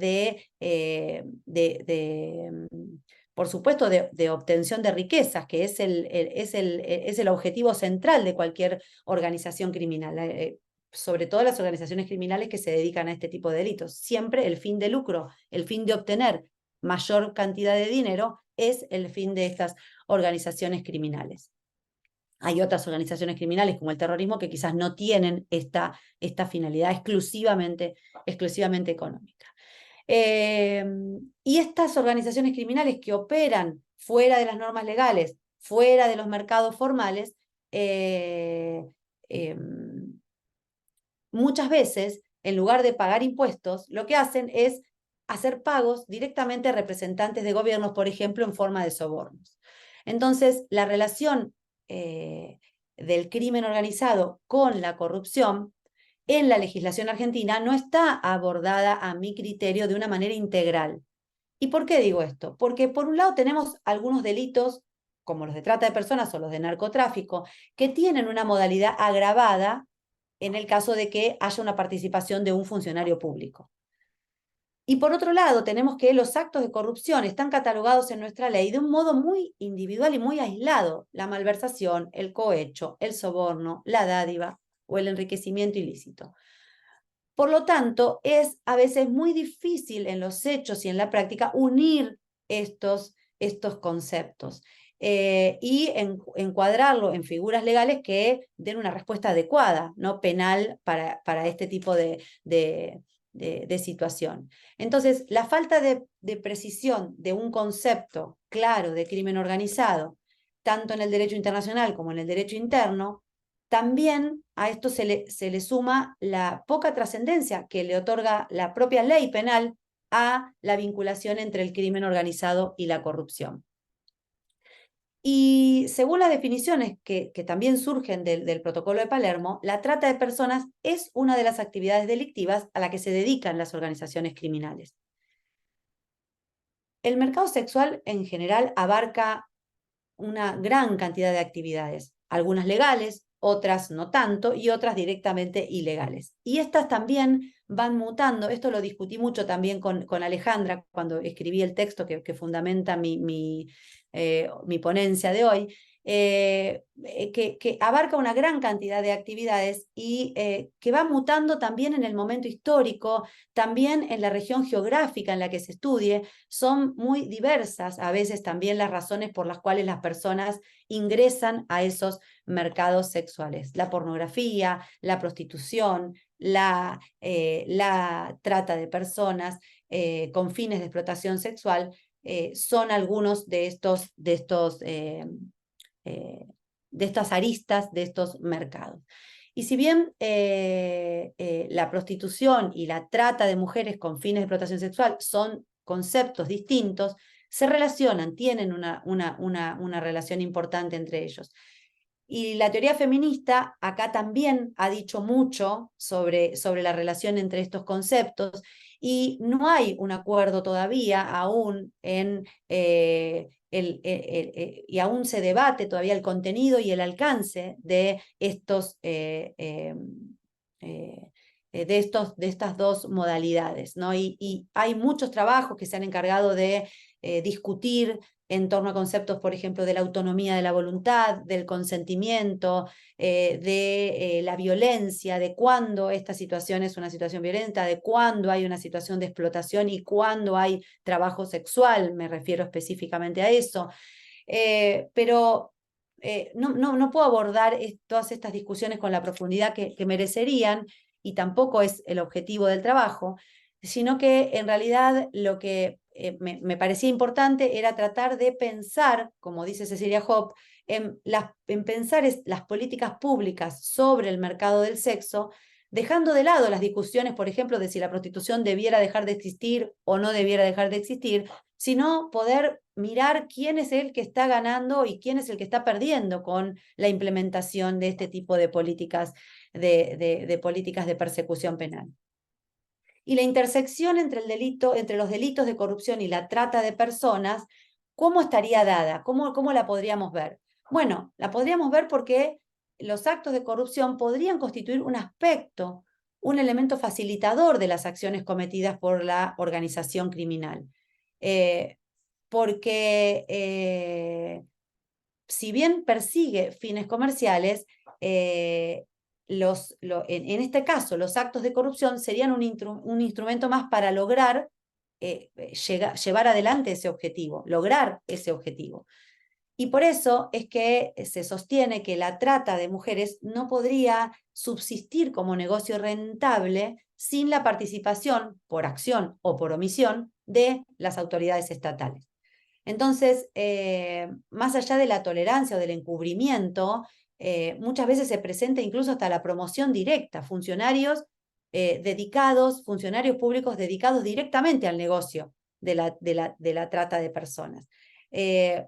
por supuesto, de obtención de riquezas, que es el objetivo central de cualquier organización criminal. Sobre todo las organizaciones criminales que se dedican a este tipo de delitos. Siempre el fin de lucro, el fin de obtener mayor cantidad de dinero es el fin de estas organizaciones criminales. Hay otras organizaciones criminales como el terrorismo que quizás no tienen esta finalidad exclusivamente económica. Y estas organizaciones criminales que operan fuera de las normas legales, fuera de los mercados formales, muchas veces, en lugar de pagar impuestos, lo que hacen es hacer pagos directamente a representantes de gobiernos, por ejemplo, en forma de sobornos. Entonces, la relación del crimen organizado con la corrupción en la legislación argentina no está abordada, a mi criterio, de una manera integral. ¿Y por qué digo esto? Porque por un lado tenemos algunos delitos, como los de trata de personas o los de narcotráfico, que tienen una modalidad agravada en el caso de que haya una participación de un funcionario público. Y por otro lado, tenemos que los actos de corrupción están catalogados en nuestra ley de un modo muy individual y muy aislado. La malversación, el cohecho, el soborno, la dádiva o el enriquecimiento ilícito. Por lo tanto, es a veces muy difícil en los hechos y en la práctica unir estos conceptos y encuadrarlo en figuras legales que den una respuesta adecuada, no penal, para este tipo de situación. Entonces, la falta de precisión de un concepto claro de crimen organizado, tanto en el derecho internacional como en el derecho interno, también a esto se le suma la poca trascendencia que le otorga la propia ley penal a la vinculación entre el crimen organizado y la corrupción. Y según las definiciones que también surgen del Protocolo de Palermo, la trata de personas es una de las actividades delictivas a la que se dedican las organizaciones criminales. El mercado sexual en general abarca una gran cantidad de actividades, algunas legales, otras no tanto, y otras directamente ilegales. Y estas también van mutando. Esto lo discutí mucho también con Alejandra cuando escribí el texto que fundamenta mi ponencia de hoy, que abarca una gran cantidad de actividades y que va mutando también en el momento histórico, también en la región geográfica en la que se estudie. Son muy diversas a veces también las razones por las cuales las personas ingresan a esos mercados sexuales. La pornografía, la prostitución, la trata de personas con fines de explotación sexual son algunos de estas aristas de estos mercados. Y si bien la prostitución y la trata de mujeres con fines de explotación sexual son conceptos distintos, se relacionan, tienen una relación importante entre ellos. Y la teoría feminista acá también ha dicho mucho sobre la relación entre estos conceptos y no hay un acuerdo todavía aún y aún se debate todavía el contenido y el alcance de estas dos modalidades, ¿no? Y hay muchos trabajos que se han encargado de discutir en torno a conceptos, por ejemplo, de la autonomía de la voluntad, del consentimiento, de la violencia, de cuándo esta situación es una situación violenta, de cuándo hay una situación de explotación y cuándo hay trabajo sexual, me refiero específicamente a eso. Pero no puedo abordar todas estas discusiones con la profundidad que merecerían, y tampoco es el objetivo del trabajo, sino que en realidad lo que me parecía importante era tratar de pensar, como dice Cecilia Hopp, en pensar las políticas públicas sobre el mercado del sexo, dejando de lado las discusiones, por ejemplo, de si la prostitución debiera dejar de existir o no debiera dejar de existir, sino poder mirar quién es el que está ganando y quién es el que está perdiendo con la implementación de este tipo de políticas políticas de persecución penal. Y la intersección entre los delitos de corrupción y la trata de personas, ¿cómo estaría dada? ¿Cómo la podríamos ver? Bueno, la podríamos ver porque los actos de corrupción podrían constituir un aspecto, un elemento facilitador de las acciones cometidas por la organización criminal. Porque si bien persigue fines comerciales, en este caso los actos de corrupción serían un instrumento más para lograr llevar adelante ese objetivo, lograr ese objetivo. Y por eso es que se sostiene que la trata de mujeres no podría subsistir como negocio rentable sin la participación, por acción o por omisión, de las autoridades estatales. Entonces, más allá de la tolerancia o del encubrimiento, muchas veces se presenta incluso hasta la promoción directa, funcionarios públicos dedicados directamente al negocio de la trata de personas.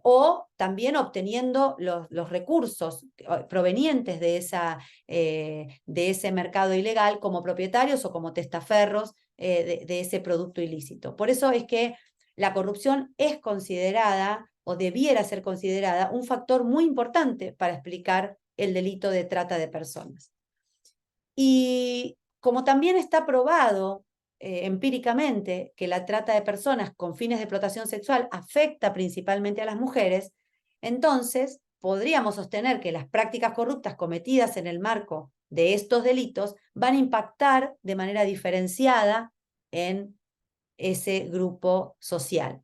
O también obteniendo los recursos provenientes de ese mercado ilegal como propietarios o como testaferros de ese producto ilícito. Por eso es que la corrupción es considerada, o debiera ser considerada, un factor muy importante para explicar el delito de trata de personas. Y como también está probado empíricamente que la trata de personas con fines de explotación sexual afecta principalmente a las mujeres, entonces podríamos sostener que las prácticas corruptas cometidas en el marco de estos delitos van a impactar de manera diferenciada en ese grupo social.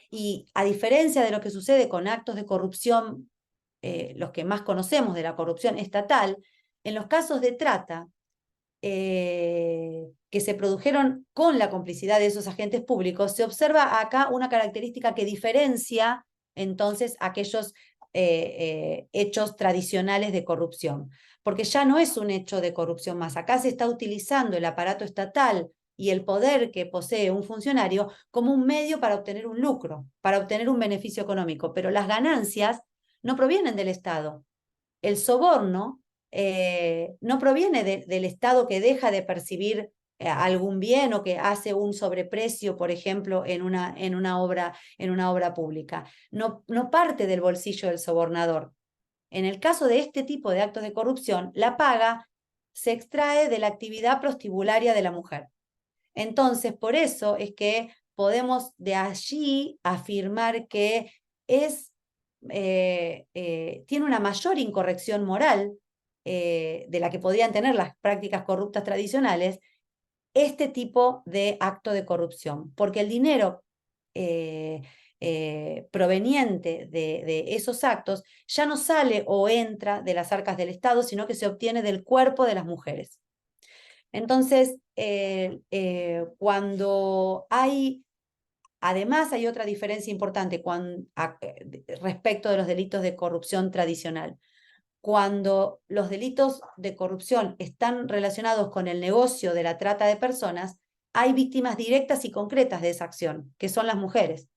Y a diferencia de lo que sucede con actos de corrupción, los que más conocemos de la corrupción estatal, en los casos de trata que se produjeron con la complicidad de esos agentes públicos, se observa acá una característica que diferencia entonces aquellos hechos tradicionales de corrupción, porque ya no es un hecho de corrupción más. Acá se está utilizando el aparato estatal y el poder que posee un funcionario como un medio para obtener un lucro, para obtener un beneficio económico, pero las ganancias no provienen del Estado. El soborno no proviene del Estado, que deja de percibir algún bien o que hace un sobreprecio, por ejemplo, en una obra pública. No parte del bolsillo del sobornador. En el caso de este tipo de actos de corrupción, la paga se extrae de la actividad prostibularia de la mujer. Entonces, por eso es que podemos de allí afirmar que tiene una mayor incorrección moral de la que podrían tener las prácticas corruptas tradicionales, este tipo de acto de corrupción, porque el dinero proveniente de esos actos ya no sale o entra de las arcas del Estado, sino que se obtiene del cuerpo de las mujeres. Entonces, además hay otra diferencia importante respecto de los delitos de corrupción tradicional. Cuando los delitos de corrupción están relacionados con el negocio de la trata de personas, hay víctimas directas y concretas de esa acción, que son las mujeres.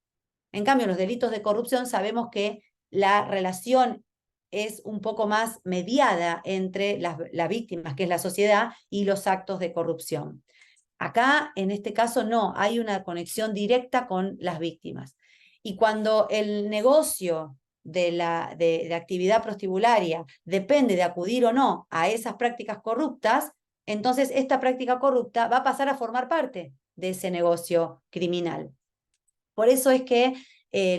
En cambio, en los delitos de corrupción sabemos que la relación es un poco más mediada entre las víctimas, que es la sociedad, y los actos de corrupción. Acá, en este caso, no, hay una conexión directa con las víctimas. Y cuando el negocio de actividad prostibularia depende de acudir o no a esas prácticas corruptas, entonces esta práctica corrupta va a pasar a formar parte de ese negocio criminal. Por eso es que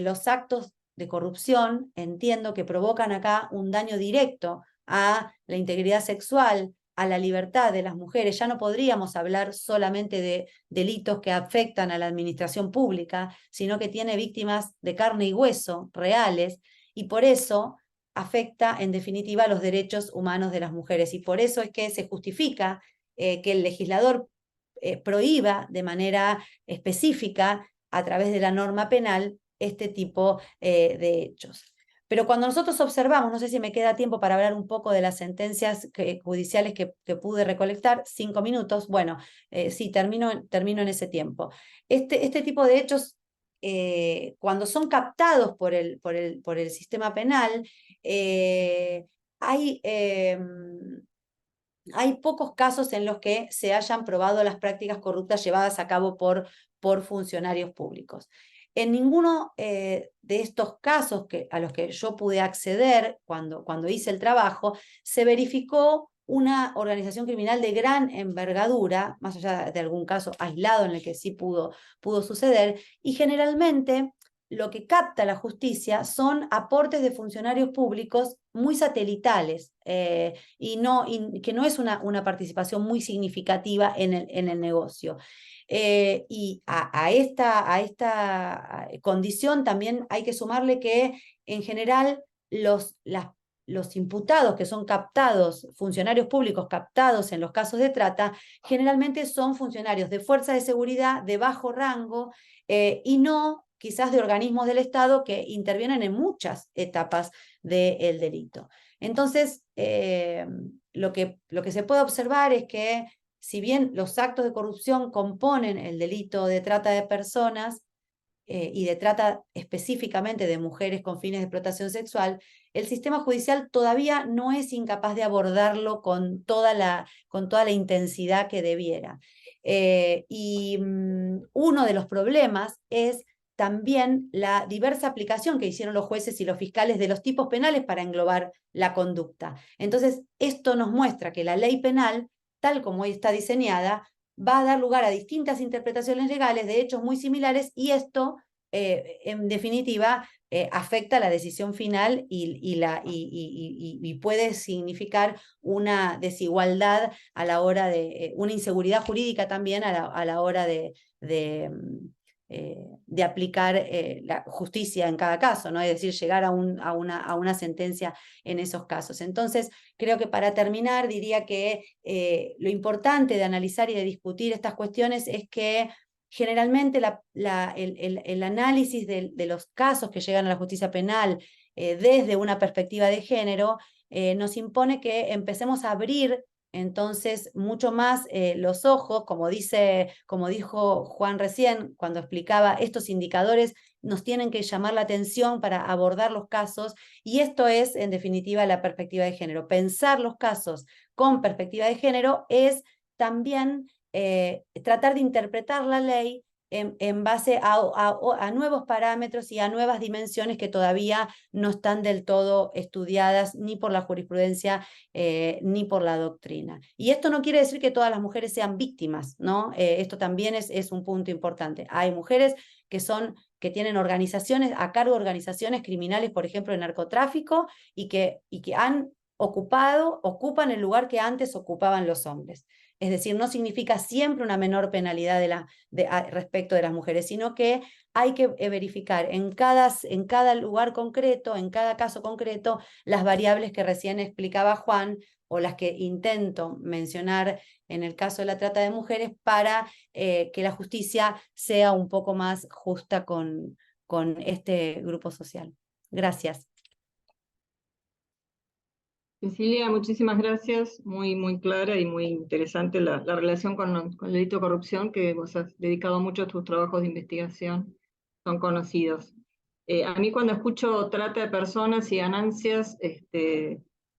los actos de corrupción, entiendo que provocan acá un daño directo a la integridad sexual, a la libertad de las mujeres. Ya no podríamos hablar solamente de delitos que afectan a la administración pública, sino que tiene víctimas de carne y hueso reales, y por eso afecta en definitiva los derechos humanos de las mujeres. Y por eso es que se justifica que el legislador prohíba de manera específica a través de la norma penal este tipo de hechos. Pero cuando nosotros observamos, no sé si me queda tiempo para hablar un poco de las sentencias judiciales que pude recolectar, 5 minutos, bueno, sí, termino en ese tiempo. Este tipo de hechos, cuando son captados por el sistema penal, hay pocos casos en los que se hayan probado las prácticas corruptas llevadas a cabo por funcionarios públicos. En ninguno de estos casos a los que yo pude acceder cuando hice el trabajo, se verificó una organización criminal de gran envergadura, más allá de algún caso aislado en el que sí pudo suceder, y generalmente lo que capta la justicia son aportes de funcionarios públicos muy satelitales y que no es una participación muy significativa en el negocio. Y a esta condición también hay que sumarle que en general los imputados que son captados, funcionarios públicos captados en los casos de trata, generalmente son funcionarios de fuerza de seguridad de bajo rango y no quizás de organismos del Estado que intervienen en muchas etapas del delito. Entonces, lo que se puede observar es que si bien los actos de corrupción componen el delito de trata de personas y de trata específicamente de mujeres con fines de explotación sexual, el sistema judicial todavía no es incapaz de abordarlo con toda la intensidad que debiera. Uno de los problemas es también la diversa aplicación que hicieron los jueces y los fiscales de los tipos penales para englobar la conducta. Entonces, esto nos muestra que la ley penal, tal como hoy está diseñada, va a dar lugar a distintas interpretaciones legales de hechos muy similares y esto, en definitiva, afecta la decisión final y puede significar una desigualdad a la hora de, una inseguridad jurídica también a la hora de aplicar la justicia en cada caso, ¿no? Es decir, llegar a una sentencia en esos casos. Entonces, creo que para terminar diría que lo importante de analizar y de discutir estas cuestiones es que generalmente el análisis de los casos que llegan a la justicia penal desde una perspectiva de género nos impone que empecemos a abrir entonces mucho más los ojos, como dijo Juan recién cuando explicaba, estos indicadores nos tienen que llamar la atención para abordar los casos, y esto es en definitiva la perspectiva de género. Pensar los casos con perspectiva de género es también tratar de interpretar la ley en base a nuevos parámetros y a nuevas dimensiones que todavía no están del todo estudiadas ni por la jurisprudencia ni por la doctrina. Y esto no quiere decir que todas las mujeres sean víctimas, ¿no? Esto también es un punto importante. Hay mujeres que tienen organizaciones, a cargo de organizaciones criminales, por ejemplo, de narcotráfico, y que ocupan el lugar que antes ocupaban los hombres. Es decir, no significa siempre una menor penalidad respecto de las mujeres, sino que hay que verificar en cada lugar concreto, en cada caso concreto, las variables que recién explicaba Juan o las que intento mencionar en el caso de la trata de mujeres para que la justicia sea un poco más justa con este grupo social. Gracias. Cecilia, muchísimas gracias, muy, muy clara y muy interesante la relación con el delito de corrupción, que vos has dedicado mucho a tus trabajos de investigación, son conocidos. A mí cuando escucho trata de personas y ganancias,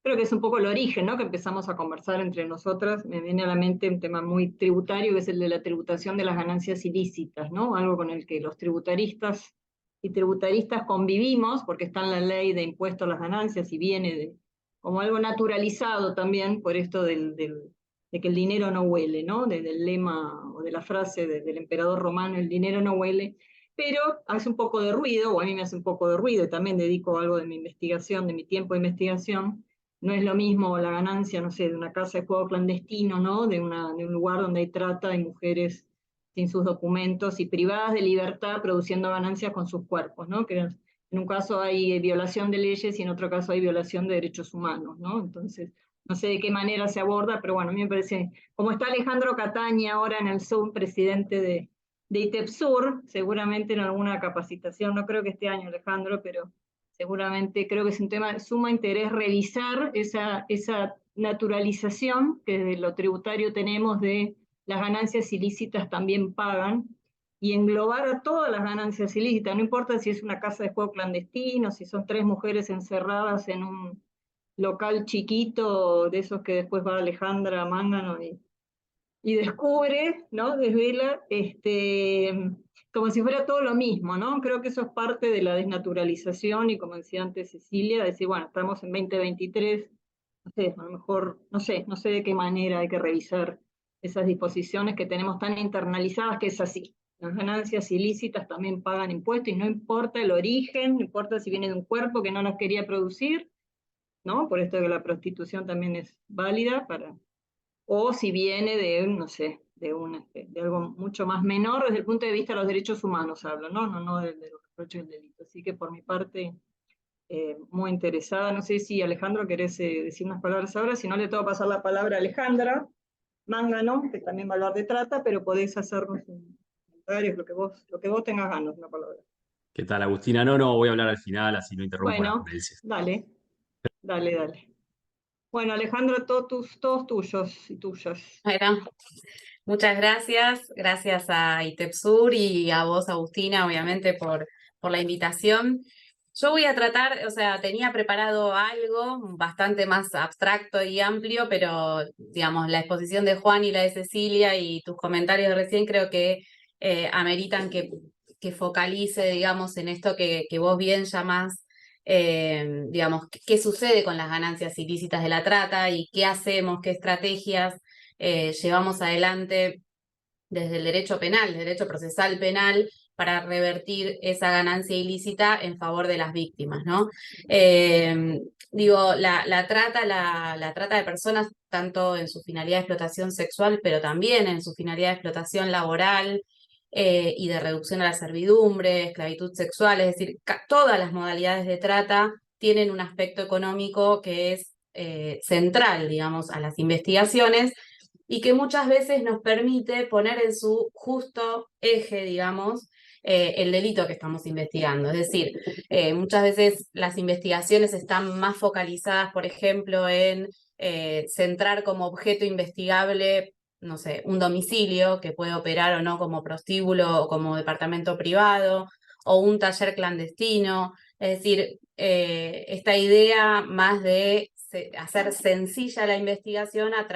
creo que es un poco el origen, ¿no? Que empezamos a conversar entre nosotras. Me viene a la mente un tema muy tributario, que es el de la tributación de las ganancias ilícitas, ¿no? Algo con el que los tributaristas y tributaristas convivimos, porque está en la ley de impuesto a las ganancias y viene como algo naturalizado también por esto de que el dinero no huele, ¿no? Del lema o de la frase del emperador romano, el dinero no huele, pero hace un poco de ruido, o a mí me hace un poco de ruido, y también dedico algo de mi investigación, de mi tiempo de investigación. No es lo mismo la ganancia, no sé, de una casa de juego clandestino, ¿no? De un lugar donde hay trata de mujeres sin sus documentos y privadas de libertad produciendo ganancias con sus cuerpos, ¿no? Que en un caso hay violación de leyes y en otro caso hay violación de derechos humanos, ¿no? Entonces, no sé de qué manera se aborda, pero bueno, a mí me parece, como está Alejandro Cataña ahora en el Zoom, presidente de ITEPSUR, seguramente en alguna capacitación, no creo que este año, Alejandro, pero seguramente creo que es un tema de suma interés revisar esa naturalización que desde lo tributario tenemos de las ganancias ilícitas también pagan, y englobar a todas las ganancias ilícitas, no importa si es una casa de juego clandestino, si son 3 mujeres encerradas en un local chiquito, de esos que después va Alejandra Mángano y descubre, ¿no? Desvela, como si fuera todo lo mismo, ¿no? Creo que eso es parte de la desnaturalización y como decía antes Cecilia, decir, bueno, estamos en 2023, no sé, a lo mejor, no sé de qué manera hay que revisar esas disposiciones que tenemos tan internalizadas que es así. Las ganancias ilícitas también pagan impuestos y no importa el origen, no importa si viene de un cuerpo que no las quería producir, ¿no? Por esto que la prostitución también es válida o si viene de, no sé, de algo mucho más menor desde el punto de vista de los derechos humanos hablo, no de los reproches del delito. Así que por mi parte, muy interesada. No sé si Alejandro querés decir unas palabras ahora, si no le tengo que pasar la palabra a Alejandra Mángano, que también va a hablar de trata, pero podés hacernos un comentario, lo que vos tengas ganas, una palabra. ¿Qué tal, Agustina? No, voy a hablar al final, así no interrumpo las Bueno, ponencias. dale. Bueno, Alejandro, todos tuyos y tuyas. Bueno, muchas gracias a ITEPSUR y a vos, Agustina, obviamente, por la invitación. Yo voy a tratar, o sea, tenía preparado algo bastante más abstracto y amplio, pero, digamos, la exposición de Juan y la de Cecilia y tus comentarios de recién creo que ameritan que focalice, digamos, en esto que vos bien llamás, digamos, qué sucede con las ganancias ilícitas de la trata y qué hacemos, qué estrategias llevamos adelante desde el derecho penal, el derecho procesal penal, para revertir esa ganancia ilícita en favor de las víctimas, ¿no? Digo, la trata de personas, tanto en su finalidad de explotación sexual, pero también en su finalidad de explotación laboral y de reducción a la servidumbre, esclavitud sexual, es decir, todas las modalidades de trata tienen un aspecto económico que es central, digamos, a las investigaciones, y que muchas veces nos permite poner en su justo eje, digamos, el delito que estamos investigando. Es decir, muchas veces las investigaciones están más focalizadas, por ejemplo, en centrar como objeto investigable, no sé, un domicilio que puede operar o no como prostíbulo o como departamento privado, o un taller clandestino. Es decir, esta idea más de hacer sencilla la investigación a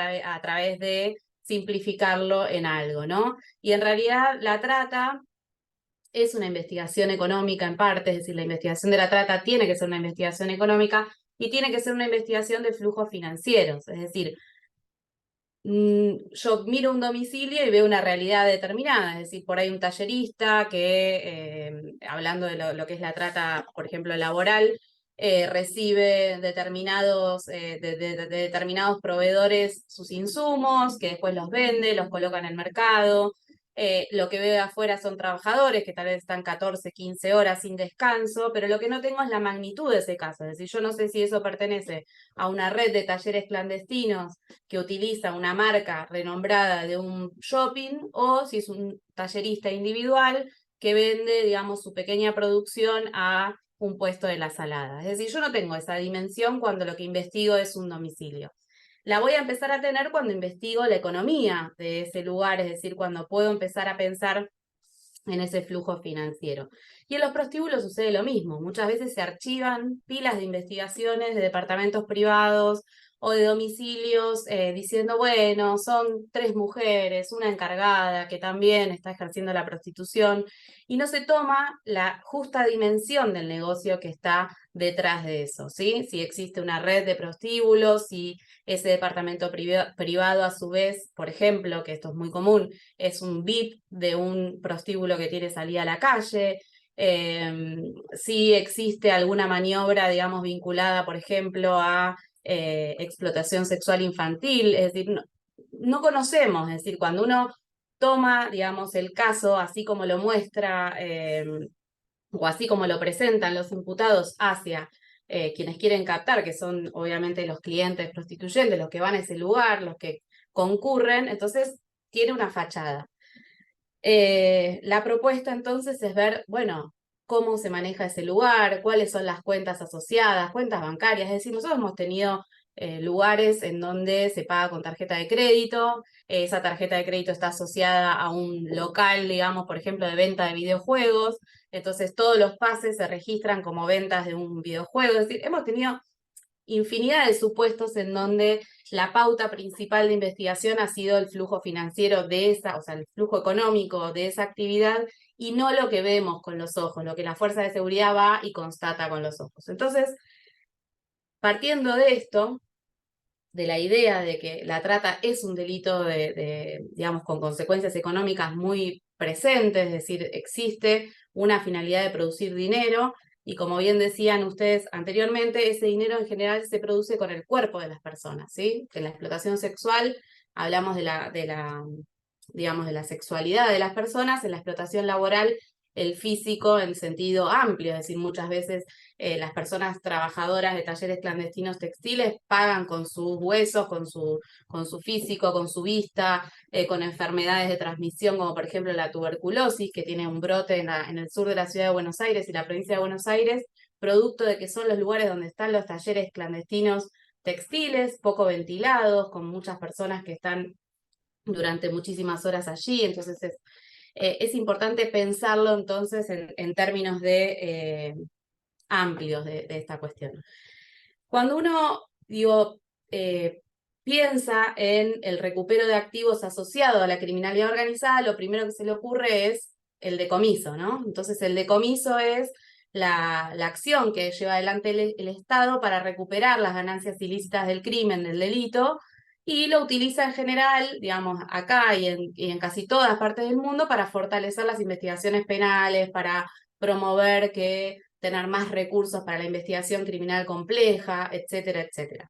través de simplificarlo en algo, ¿no? Y en realidad la trata es una investigación económica en parte, es decir, la investigación de la trata tiene que ser una investigación económica y tiene que ser una investigación de flujos financieros, es decir, yo miro un domicilio y veo una realidad determinada, es decir, por ahí un tallerista que, hablando de lo que es la trata, por ejemplo, laboral, recibe de determinados proveedores sus insumos, que después los vende, los coloca en el mercado. Lo que veo de afuera son trabajadores que tal vez están 14, 15 horas sin descanso, pero lo que no tengo es la magnitud de ese caso. Es decir, yo no sé si eso pertenece a una red de talleres clandestinos que utiliza una marca renombrada de un shopping o si es un tallerista individual que vende, digamos, su pequeña producción a un puesto de la salada. Es decir, yo no tengo esa dimensión cuando lo que investigo es un domicilio. La voy a empezar a tener cuando investigo la economía de ese lugar, es decir, cuando puedo empezar a pensar en ese flujo financiero. Y en los prostíbulos sucede lo mismo. Muchas veces se archivan pilas de investigaciones de departamentos privados o de domicilios diciendo, bueno, son 3 mujeres, una encargada que también está ejerciendo la prostitución, y no se toma la justa dimensión del negocio que está detrás de eso, ¿sí? Si existe una red de prostíbulos, si ese departamento privado a su vez, por ejemplo, que esto es muy común, es un VIP de un prostíbulo que tiene salida a la calle, si existe alguna maniobra, digamos, vinculada, por ejemplo, a explotación sexual infantil, es decir, no conocemos, es decir, cuando uno toma, digamos, el caso así como lo muestra o así como lo presentan los imputados hacia quienes quieren captar, que son obviamente los clientes prostituyentes, los que van a ese lugar, los que concurren, entonces tiene una fachada. La propuesta entonces es ver, bueno, cómo se maneja ese lugar, cuáles son las cuentas asociadas, cuentas bancarias, es decir, nosotros hemos tenido lugares en donde se paga con tarjeta de crédito, esa tarjeta de crédito está asociada a un local, digamos, por ejemplo, de venta de videojuegos, entonces todos los pases se registran como ventas de un videojuego, es decir, hemos tenido infinidad de supuestos en donde la pauta principal de investigación ha sido el flujo financiero de esa, o sea, el flujo económico de esa actividad y no lo que vemos con los ojos, lo que la fuerza de seguridad va y constata con los ojos. Entonces, partiendo de esto, de la idea de que la trata es un delito digamos, con consecuencias económicas muy presentes, es decir, existe una finalidad de producir dinero, y como bien decían ustedes anteriormente, ese dinero en general se produce con el cuerpo de las personas, ¿sí? En la explotación sexual hablamos digamos, de la sexualidad de las personas, en la explotación laboral el físico en sentido amplio, es decir, muchas veces las personas trabajadoras de talleres clandestinos textiles pagan con sus huesos, con su físico, con su vista, con enfermedades de transmisión como por ejemplo la tuberculosis, que tiene un brote en el sur de la ciudad de Buenos Aires y la provincia de Buenos Aires, producto de que son los lugares donde están los talleres clandestinos textiles, poco ventilados, con muchas personas que están durante muchísimas horas allí, entonces es importante pensarlo entonces en términos amplios de esta cuestión. Cuando uno, piensa en el recupero de activos asociado a la criminalidad organizada, lo primero que se le ocurre es el decomiso, ¿no? Entonces el decomiso es la acción que lleva adelante el Estado para recuperar las ganancias ilícitas del crimen, del delito, y lo utiliza en general, digamos, acá y en casi todas partes del mundo para fortalecer las investigaciones penales, para promover tener más recursos para la investigación criminal compleja, etcétera, etcétera.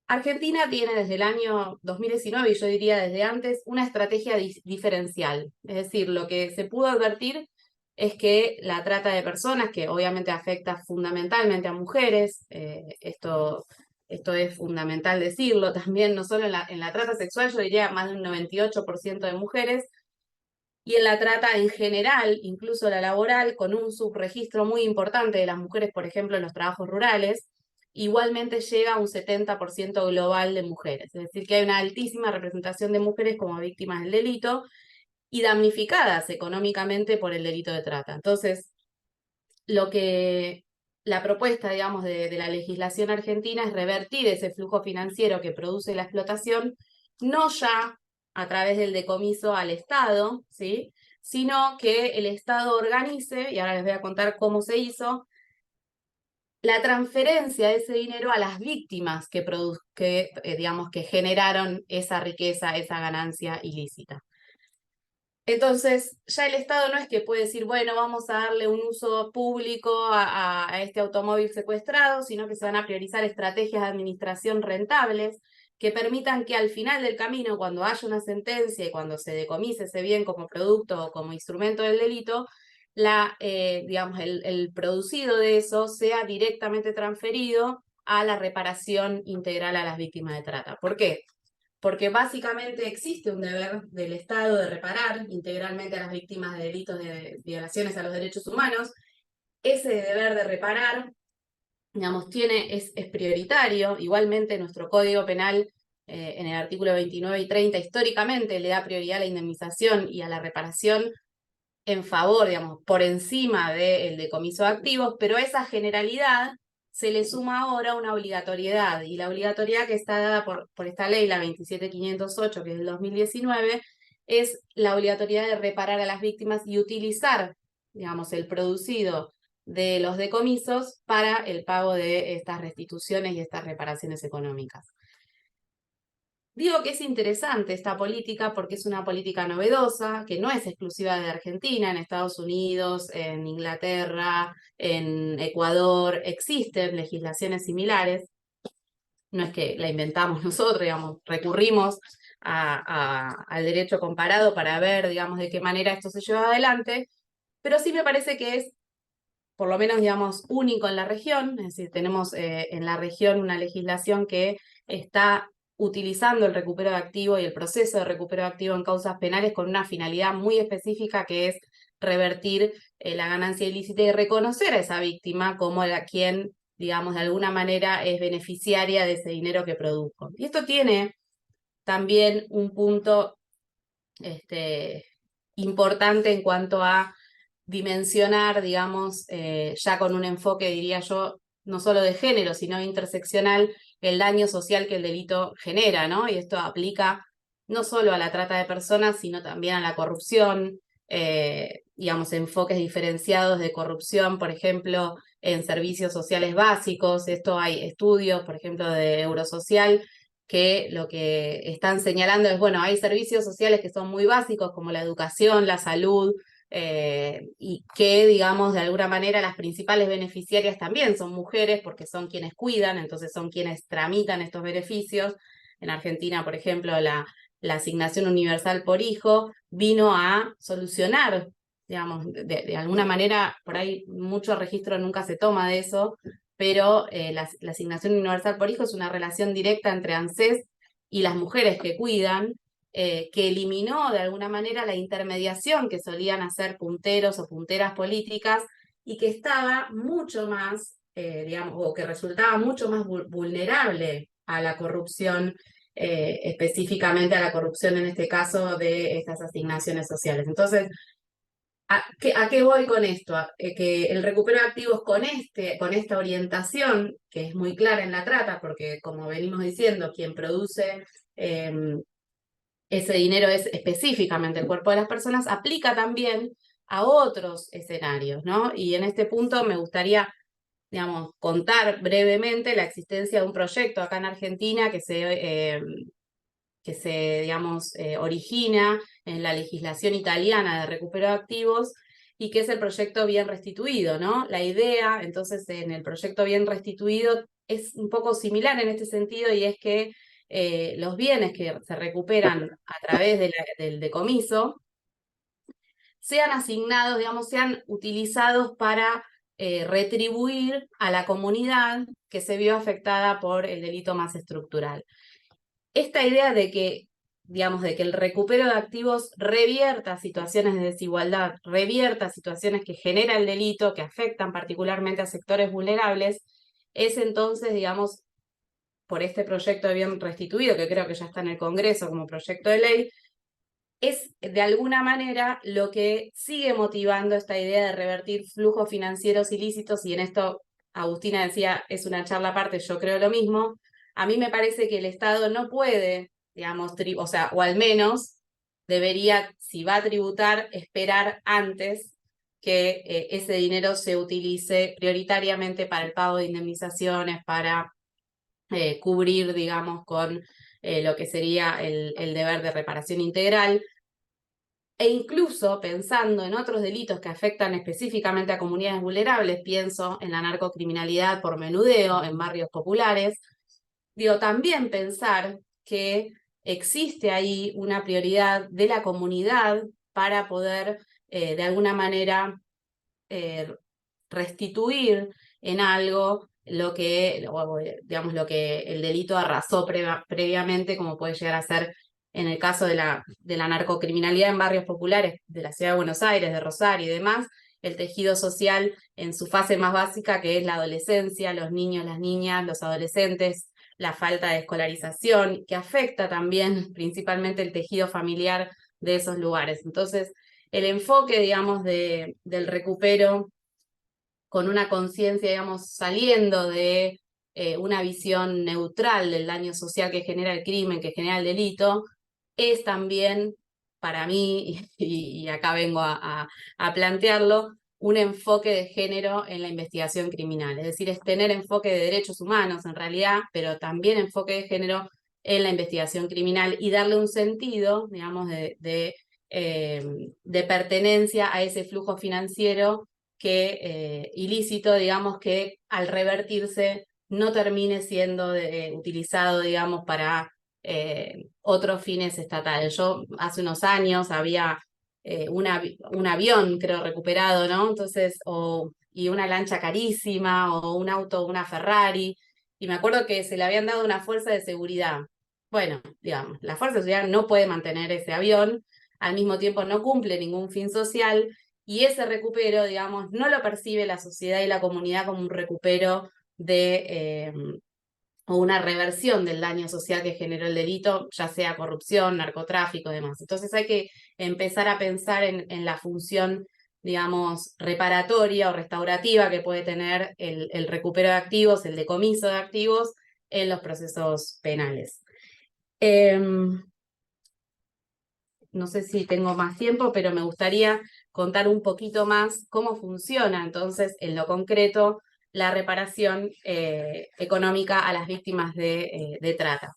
Argentina tiene desde el año 2019, y yo diría desde antes, una estrategia diferencial. Es decir, lo que se pudo advertir es que la trata de personas, que obviamente afecta fundamentalmente a mujeres, esto es fundamental decirlo, también no solo en la trata sexual, yo diría más de un 98% de mujeres, y en la trata en general, incluso la laboral, con un subregistro muy importante de las mujeres, por ejemplo, en los trabajos rurales, igualmente llega a un 70% global de mujeres. Es decir, que hay una altísima representación de mujeres como víctimas del delito y damnificadas económicamente por el delito de trata. Entonces, la propuesta, digamos, de la legislación argentina es revertir ese flujo financiero que produce la explotación, no ya a través del decomiso al Estado, ¿sí?, sino que el Estado organice, y ahora les voy a contar cómo se hizo, la transferencia de ese dinero a las víctimas digamos, que generaron esa riqueza, esa ganancia ilícita. Entonces, ya el Estado no es que puede decir, bueno, vamos a darle un uso público a este automóvil secuestrado, sino que se van a priorizar estrategias de administración rentables que permitan que al final del camino, cuando haya una sentencia y cuando se decomise ese bien como producto o como instrumento del delito, digamos, el producido de eso sea directamente transferido a la reparación integral a las víctimas de trata. ¿Por qué? Porque básicamente existe un deber del Estado de reparar integralmente a las víctimas de delitos de violaciones a los derechos humanos. Ese deber de reparar, digamos, es prioritario. Igualmente nuestro Código Penal, en el artículo 29 y 30, históricamente le da prioridad a la indemnización y a la reparación en favor, digamos, por encima del decomiso de activos, pero a esa generalidad se le suma ahora una obligatoriedad, y la obligatoriedad que está dada por esta ley, la 27508, que es del 2019, es la obligatoriedad de reparar a las víctimas y utilizar, digamos, el producido de los decomisos para el pago de estas restituciones y estas reparaciones económicas. Digo que es interesante esta política porque es una política novedosa, que no es exclusiva de Argentina. En Estados Unidos, en Inglaterra, en Ecuador, existen legislaciones similares. No es que la inventamos nosotros, digamos, recurrimos al derecho comparado para ver, digamos, de qué manera esto se lleva adelante, pero sí me parece que es, por lo menos, digamos, único en la región. Es decir, tenemos en la región una legislación que está utilizando el recupero de activo y el proceso de recupero de activo en causas penales con una finalidad muy específica, que es revertir la ganancia ilícita y reconocer a esa víctima como quien, digamos, de alguna manera es beneficiaria de ese dinero que produjo. Y esto tiene también un punto importante en cuanto a dimensionar, digamos, ya con un enfoque, diría yo, no solo de género, sino interseccional, el daño social que el delito genera, ¿no? Y esto aplica no solo a la trata de personas, sino también a la corrupción, digamos, enfoques diferenciados de corrupción, por ejemplo, en servicios sociales básicos. Esto hay estudios, por ejemplo, de Eurosocial, que lo que están señalando es, bueno, hay servicios sociales que son muy básicos, como la educación, la salud, y que, digamos, de alguna manera las principales beneficiarias también son mujeres, porque son quienes cuidan, entonces son quienes tramitan estos beneficios. En Argentina, por ejemplo, la asignación universal por hijo vino a solucionar, digamos, de alguna manera, por ahí mucho registro nunca se toma de eso, pero la asignación universal por hijo es una relación directa entre ANSES y las mujeres que cuidan, que eliminó de alguna manera la intermediación que solían hacer punteros o punteras políticas, y que estaba mucho más, digamos, o que resultaba mucho más vulnerable a la corrupción, específicamente a la corrupción en este caso de estas asignaciones sociales. Entonces, ¿a qué voy con esto? Que el recupero de activos con esta orientación, que es muy clara en la trata, porque como venimos diciendo, quien produce ese dinero es específicamente el cuerpo de las personas, aplica también a otros escenarios, ¿no? Y en este punto me gustaría, digamos, contar brevemente la existencia de un proyecto acá en Argentina que se digamos, origina en la legislación italiana de recupero de activos, y que es el proyecto Bien Restituido, ¿no? La idea, entonces, en el proyecto Bien Restituido es un poco similar en este sentido, y es que los bienes que se recuperan a través del decomiso sean asignados, digamos, sean utilizados para retribuir a la comunidad que se vio afectada por el delito más estructural. Esta idea de que, digamos, de que el recupero de activos revierta situaciones de desigualdad, revierta situaciones que genera el delito, que afectan particularmente a sectores vulnerables, es entonces, digamos, por este proyecto de Bien Restituido, que creo que ya está en el Congreso como proyecto de ley, es de alguna manera lo que sigue motivando esta idea de revertir flujos financieros ilícitos. Y en esto Agustina decía, es una charla aparte, yo creo lo mismo. A mí me parece que el Estado no puede, digamos, o al menos debería, si va a tributar, esperar antes que ese dinero se utilice prioritariamente para el pago de indemnizaciones, para cubrir, digamos, con lo que sería el deber de reparación integral. E incluso pensando en otros delitos que afectan específicamente a comunidades vulnerables, pienso en la narcocriminalidad por menudeo en barrios populares, digo, también pensar que existe ahí una prioridad de la comunidad para poder, de alguna manera, restituir en algo lo que, digamos, lo que el delito arrasó previamente, como puede llegar a ser en el caso de la narcocriminalidad en barrios populares de la ciudad de Buenos Aires, de Rosario y demás, el tejido social en su fase más básica, que es la adolescencia, los niños, las niñas, los adolescentes, la falta de escolarización, que afecta también principalmente el tejido familiar de esos lugares. Entonces, el enfoque, digamos, del recupero con una conciencia, digamos, saliendo de una visión neutral del daño social que genera el crimen, que genera el delito, es también, para mí, y acá vengo a plantearlo, un enfoque de género en la investigación criminal. Es decir, es tener enfoque de derechos humanos en realidad, pero también enfoque de género en la investigación criminal y darle un sentido, digamos, de pertenencia a ese flujo financiero que ilícito, digamos, que al revertirse no termine siendo utilizado, digamos, para otros fines estatales. Yo hace unos años había un avión, creo, recuperado, ¿no? Entonces, y una lancha carísima, o un auto, una Ferrari, y me acuerdo que se le habían dado una fuerza de seguridad. Bueno, digamos, la fuerza de seguridad no puede mantener ese avión, al mismo tiempo no cumple ningún fin social, y ese recupero, digamos, no lo percibe la sociedad y la comunidad como un recupero o una reversión del daño social que generó el delito, ya sea corrupción, narcotráfico y demás. Entonces hay que empezar a pensar en la función, digamos, reparatoria o restaurativa que puede tener el recupero de activos, el decomiso de activos en los procesos penales. No sé si tengo más tiempo, pero me gustaría contar un poquito más cómo funciona entonces en lo concreto la reparación económica a las víctimas de trata.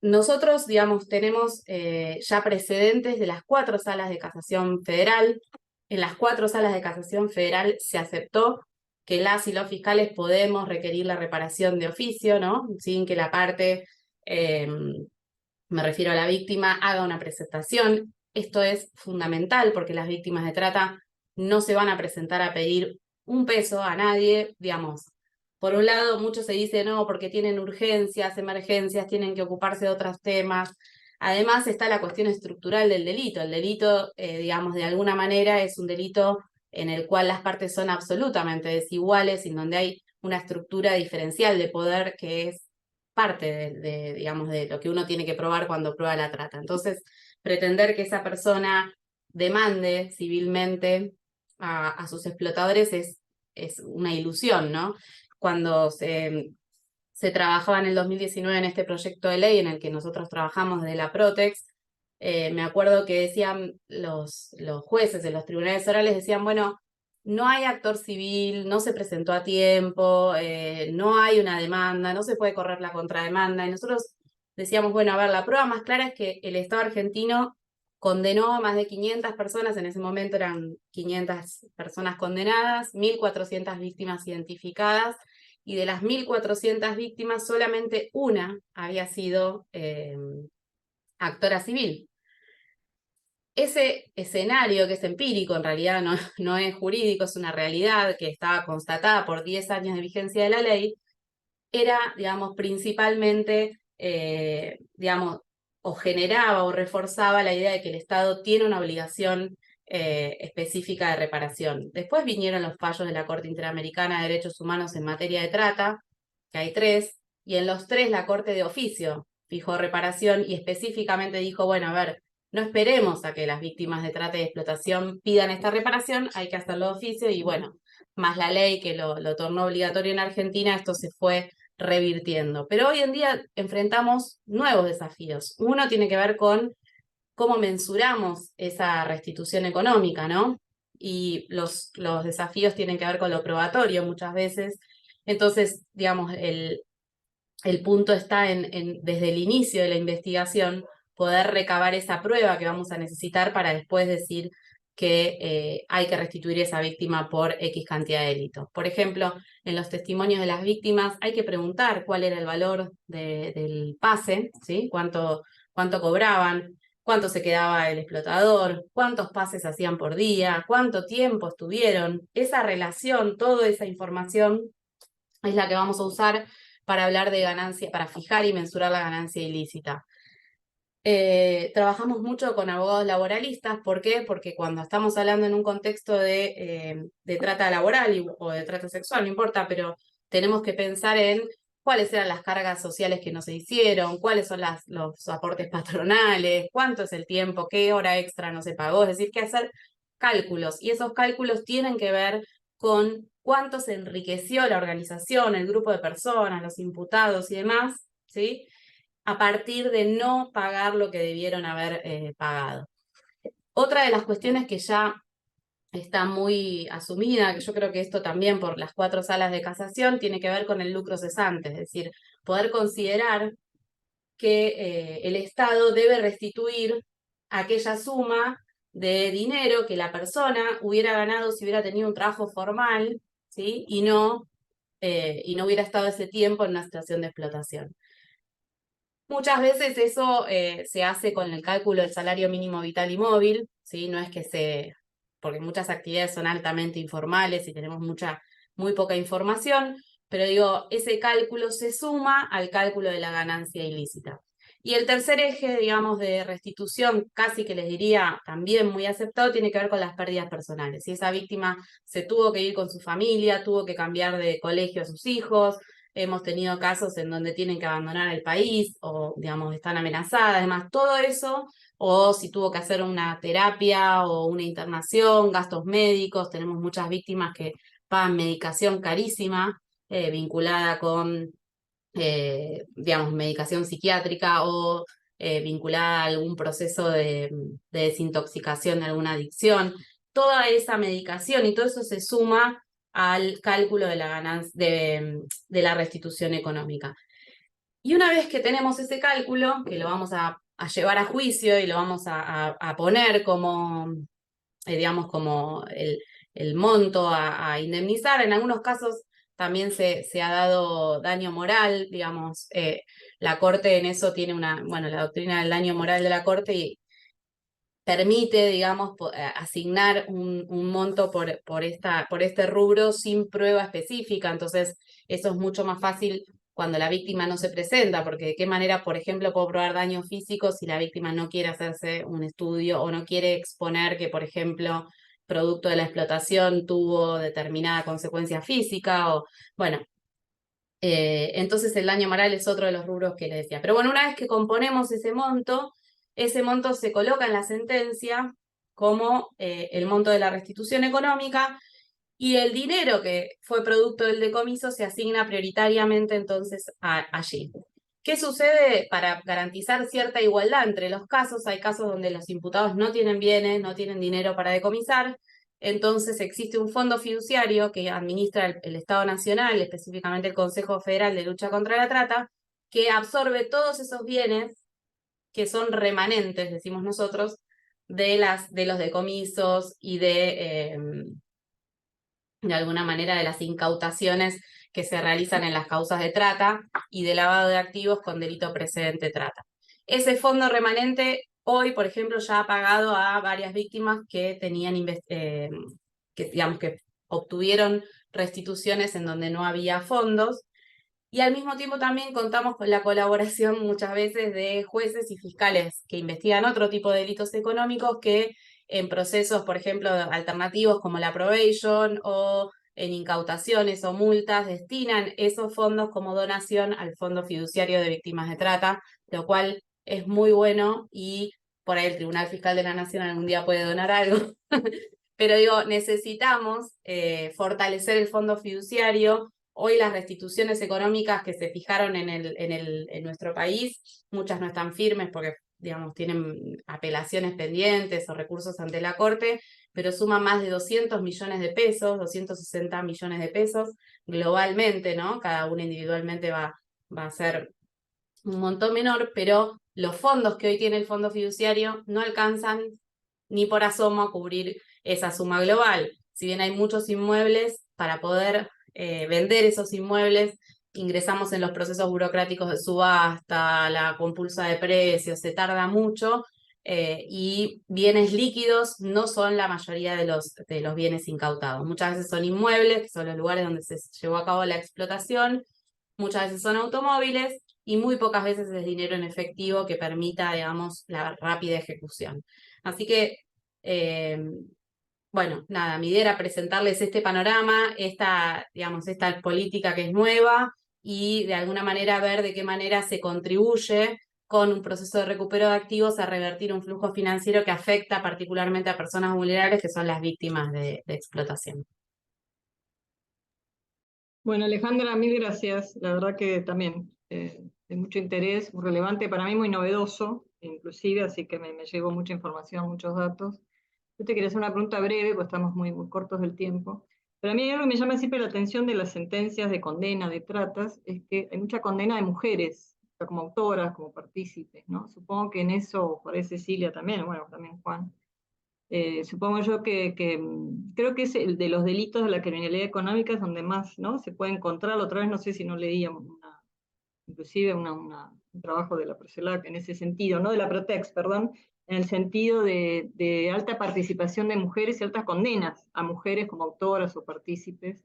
Nosotros, digamos, tenemos ya precedentes de las 4 salas de casación federal. En las 4 salas de casación federal se aceptó que las y los fiscales podemos requerir la reparación de oficio, ¿no? Sin que la parte, me refiero a la víctima, haga una presentación. Esto es fundamental porque las víctimas de trata no se van a presentar a pedir un peso a nadie, digamos. Por un lado, mucho se dice no, porque tienen urgencias, emergencias, tienen que ocuparse de otros temas. Además está la cuestión estructural del delito. El delito, digamos, de alguna manera es un delito en el cual las partes son absolutamente desiguales, en donde hay una estructura diferencial de poder que es parte digamos, de lo que uno tiene que probar cuando prueba la trata. Entonces, pretender que esa persona demande civilmente a sus explotadores es una ilusión, ¿no? Cuando se trabajaba en el 2019 en este proyecto de ley en el que nosotros trabajamos de la Protex, me acuerdo que decían los jueces de los tribunales orales, decían, bueno, no hay actor civil, no se presentó a tiempo, no hay una demanda, no se puede correr la contrademanda. Y nosotros decíamos, bueno, a ver, la prueba más clara es que el Estado argentino condenó a más de 500 personas, en ese momento eran 500 personas condenadas, 1.400 víctimas identificadas, y de las 1.400 víctimas solamente una había sido actora civil. Ese escenario, que es empírico, en realidad no es jurídico, es una realidad que estaba constatada por 10 años de vigencia de la ley, era, digamos, principalmente, digamos, o generaba o reforzaba la idea de que el Estado tiene una obligación específica de reparación. Después vinieron los fallos de la Corte Interamericana de Derechos Humanos en materia de trata, que hay 3, y en los 3 la Corte de Oficio fijó reparación y específicamente dijo, bueno, a ver, no esperemos a que las víctimas de trata y explotación pidan esta reparación, hay que hacerlo de oficio, y bueno, más la ley que lo tornó obligatorio en Argentina, esto se fue revirtiendo. Pero hoy en día enfrentamos nuevos desafíos. Uno tiene que ver con cómo mensuramos esa restitución económica, ¿no? Y los desafíos tienen que ver con lo probatorio muchas veces. Entonces, digamos, el punto está desde el inicio de la investigación, poder recabar esa prueba que vamos a necesitar para después decir que hay que restituir esa víctima por X cantidad de delitos. Por ejemplo, en los testimonios de las víctimas hay que preguntar cuál era el valor del pase, ¿sí? Cuánto cobraban, cuánto se quedaba el explotador, cuántos pases hacían por día, cuánto tiempo estuvieron. Esa relación, toda esa información es la que vamos a usar para hablar de ganancia, para fijar y mensurar la ganancia ilícita. Trabajamos mucho con abogados laboralistas. ¿Por qué? Porque cuando estamos hablando en un contexto de trata laboral o de trata sexual, no importa, pero tenemos que pensar en cuáles eran las cargas sociales que no se hicieron, cuáles son los aportes patronales, cuánto es el tiempo, qué hora extra no se pagó, es decir, que hacer cálculos, y esos cálculos tienen que ver con cuánto se enriqueció la organización, el grupo de personas, los imputados y demás, ¿sí? A partir de no pagar lo que debieron haber pagado. Otra de las cuestiones que ya está muy asumida, que yo creo que esto también por las 4 salas de casación, tiene que ver con el lucro cesante, es decir, poder considerar que el Estado debe restituir aquella suma de dinero que la persona hubiera ganado si hubiera tenido un trabajo formal, ¿sí? Y no hubiera estado ese tiempo en una situación de explotación. Muchas veces eso se hace con el cálculo del salario mínimo vital y móvil, ¿sí? No es que porque muchas actividades son altamente informales y tenemos muy poca información, pero digo, ese cálculo se suma al cálculo de la ganancia ilícita. Y el tercer eje, digamos, de restitución, casi que les diría también muy aceptado, tiene que ver con las pérdidas personales. Si esa víctima se tuvo que ir con su familia, tuvo que cambiar de colegio a sus hijos, hemos tenido casos en donde tienen que abandonar el país o, digamos, están amenazadas, además, todo eso, o si tuvo que hacer una terapia o una internación, gastos médicos, tenemos muchas víctimas que pagan medicación carísima vinculada con, digamos, medicación psiquiátrica o vinculada a algún proceso de desintoxicación de alguna adicción. Toda esa medicación y todo eso se suma al cálculo de la ganancia, de la restitución económica. Y una vez que tenemos ese cálculo, que lo vamos a llevar a juicio y lo vamos a poner como, digamos, como el monto a indemnizar, en algunos casos también se ha dado daño moral, digamos, la Corte en eso tiene la doctrina del daño moral de la Corte y permite, digamos, asignar un monto por este rubro sin prueba específica, entonces eso es mucho más fácil cuando la víctima no se presenta, porque de qué manera, por ejemplo, puedo probar daño físico si la víctima no quiere hacerse un estudio o no quiere exponer que, por ejemplo, producto de la explotación tuvo determinada consecuencia física, o bueno, entonces el daño moral es otro de los rubros que les decía. Pero bueno, una vez que componemos ese monto se coloca en la sentencia como el monto de la restitución económica y el dinero que fue producto del decomiso se asigna prioritariamente entonces allí. ¿Qué sucede para garantizar cierta igualdad entre los casos? Hay casos donde los imputados no tienen bienes, no tienen dinero para decomisar, entonces existe un fondo fiduciario que administra el Estado Nacional, específicamente el Consejo Federal de Lucha contra la Trata, que absorbe todos esos bienes que son remanentes, decimos nosotros, de los decomisos y de alguna manera de las incautaciones que se realizan en las causas de trata y de lavado de activos con delito precedente de trata. Ese fondo remanente hoy, por ejemplo, ya ha pagado a varias víctimas que tenían que obtuvieron restituciones en donde no había fondos. Y al mismo tiempo también contamos con la colaboración muchas veces de jueces y fiscales que investigan otro tipo de delitos económicos que en procesos, por ejemplo, alternativos como la probation o en incautaciones o multas, destinan esos fondos como donación al Fondo Fiduciario de Víctimas de Trata, lo cual es muy bueno y por ahí el Tribunal Fiscal de la Nación algún día puede donar algo. Pero digo, necesitamos fortalecer el Fondo Fiduciario. Hoy las restituciones económicas que se fijaron en nuestro país, muchas no están firmes porque, digamos, tienen apelaciones pendientes o recursos ante la Corte, pero suman más de 200 millones de pesos, 260 millones de pesos globalmente, ¿no? Cada uno individualmente va a ser un montón menor, pero los fondos que hoy tiene el Fondo Fiduciario no alcanzan ni por asomo a cubrir esa suma global. Si bien hay muchos inmuebles, para poder vender esos inmuebles, ingresamos en los procesos burocráticos de subasta, la compulsa de precios, se tarda mucho, y bienes líquidos no son la mayoría de los bienes incautados. Muchas veces son inmuebles, que son los lugares donde se llevó a cabo la explotación, muchas veces son automóviles, y muy pocas veces es dinero en efectivo que permita, digamos, la rápida ejecución. Así que, bueno, nada, mi idea era presentarles este panorama, digamos, esta política que es nueva, y de alguna manera ver de qué manera se contribuye con un proceso de recupero de activos a revertir un flujo financiero que afecta particularmente a personas vulnerables que son las víctimas de explotación. Bueno, Alejandra, mil gracias. La verdad que también de mucho interés, muy relevante, para mí muy novedoso, inclusive, así que me llevo mucha información, muchos datos. Yo te quería hacer una pregunta breve, pues estamos muy cortos del tiempo. Pero a mí hay algo que me llama siempre la atención de las sentencias de condena de tratas, es que hay mucha condena de mujeres, o sea, como autoras, como partícipes, ¿no? Supongo que en eso, por ahí Cecilia también, bueno, también Juan. Supongo yo creo que es el de los delitos de la criminalidad económica es donde más, ¿no? Se puede encontrar. Otra vez no sé si no leía inclusive un trabajo de la Procelac en ese sentido, no de la Protex, perdón, en el sentido de alta participación de mujeres y altas condenas a mujeres como autoras o partícipes,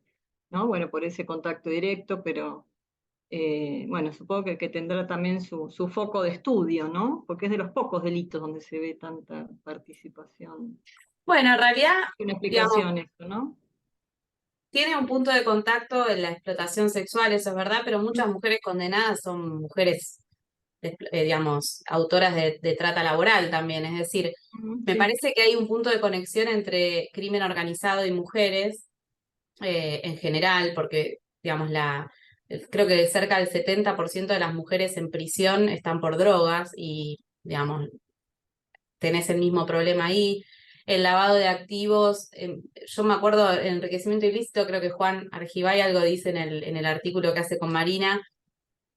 ¿no? Bueno, por ese contacto directo, pero bueno, supongo que tendrá también su foco de estudio, ¿no? Porque es de los pocos delitos donde se ve tanta participación. Bueno, en realidad, Una digamos, explicación esto, ¿no? tiene un punto de contacto en la explotación sexual, eso es verdad, pero muchas mujeres condenadas son mujeres, digamos, autoras de trata laboral también. Es decir, me Sí. parece que hay un punto de conexión entre crimen organizado y mujeres en general, porque, digamos, creo que cerca del 70% de las mujeres en prisión están por drogas y, digamos, tenés el mismo problema ahí. El lavado de activos, yo me acuerdo, el enriquecimiento ilícito, creo que Juan Argibay algo dice en el artículo que hace con Marina.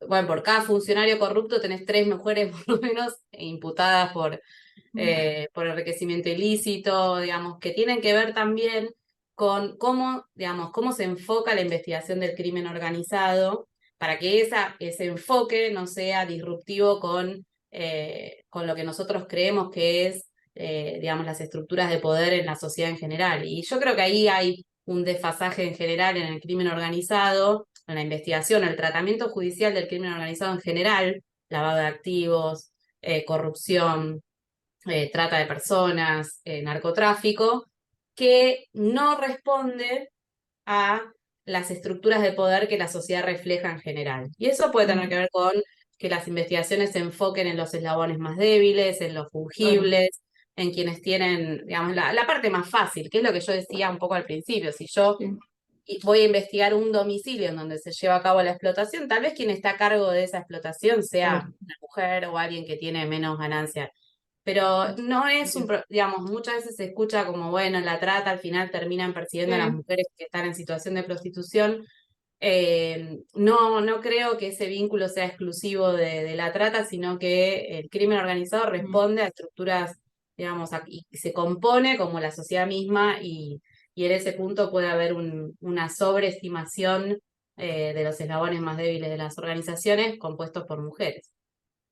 Bueno, por cada funcionario corrupto tenés 3 mujeres por lo menos imputadas por enriquecimiento ilícito, digamos, que tienen que ver también con cómo, digamos, cómo se enfoca la investigación del crimen organizado para que ese enfoque no sea disruptivo con lo que nosotros creemos que es, digamos, las estructuras de poder en la sociedad en general. Y yo creo que ahí hay un desfasaje en general en el crimen organizado, en la investigación, el tratamiento judicial del crimen organizado en general, lavado de activos, corrupción, trata de personas, narcotráfico, que no responde a las estructuras de poder que la sociedad refleja en general. Y eso puede tener que ver con que las investigaciones se enfoquen en los eslabones más débiles, en los fungibles, en quienes tienen, digamos, la parte más fácil, que es lo que yo decía un poco al principio. Si yo voy a investigar un domicilio en donde se lleva a cabo la explotación, tal vez quien está a cargo de esa explotación sea una mujer o alguien que tiene menos ganancia. Pero no es digamos, muchas veces se escucha como, bueno, en la trata al final terminan persiguiendo a las mujeres que están en situación de prostitución. No creo que ese vínculo sea exclusivo de la trata, sino que el crimen organizado responde a estructuras, digamos, y se compone como la sociedad misma y en ese punto puede haber una sobreestimación de los eslabones más débiles de las organizaciones compuestos por mujeres.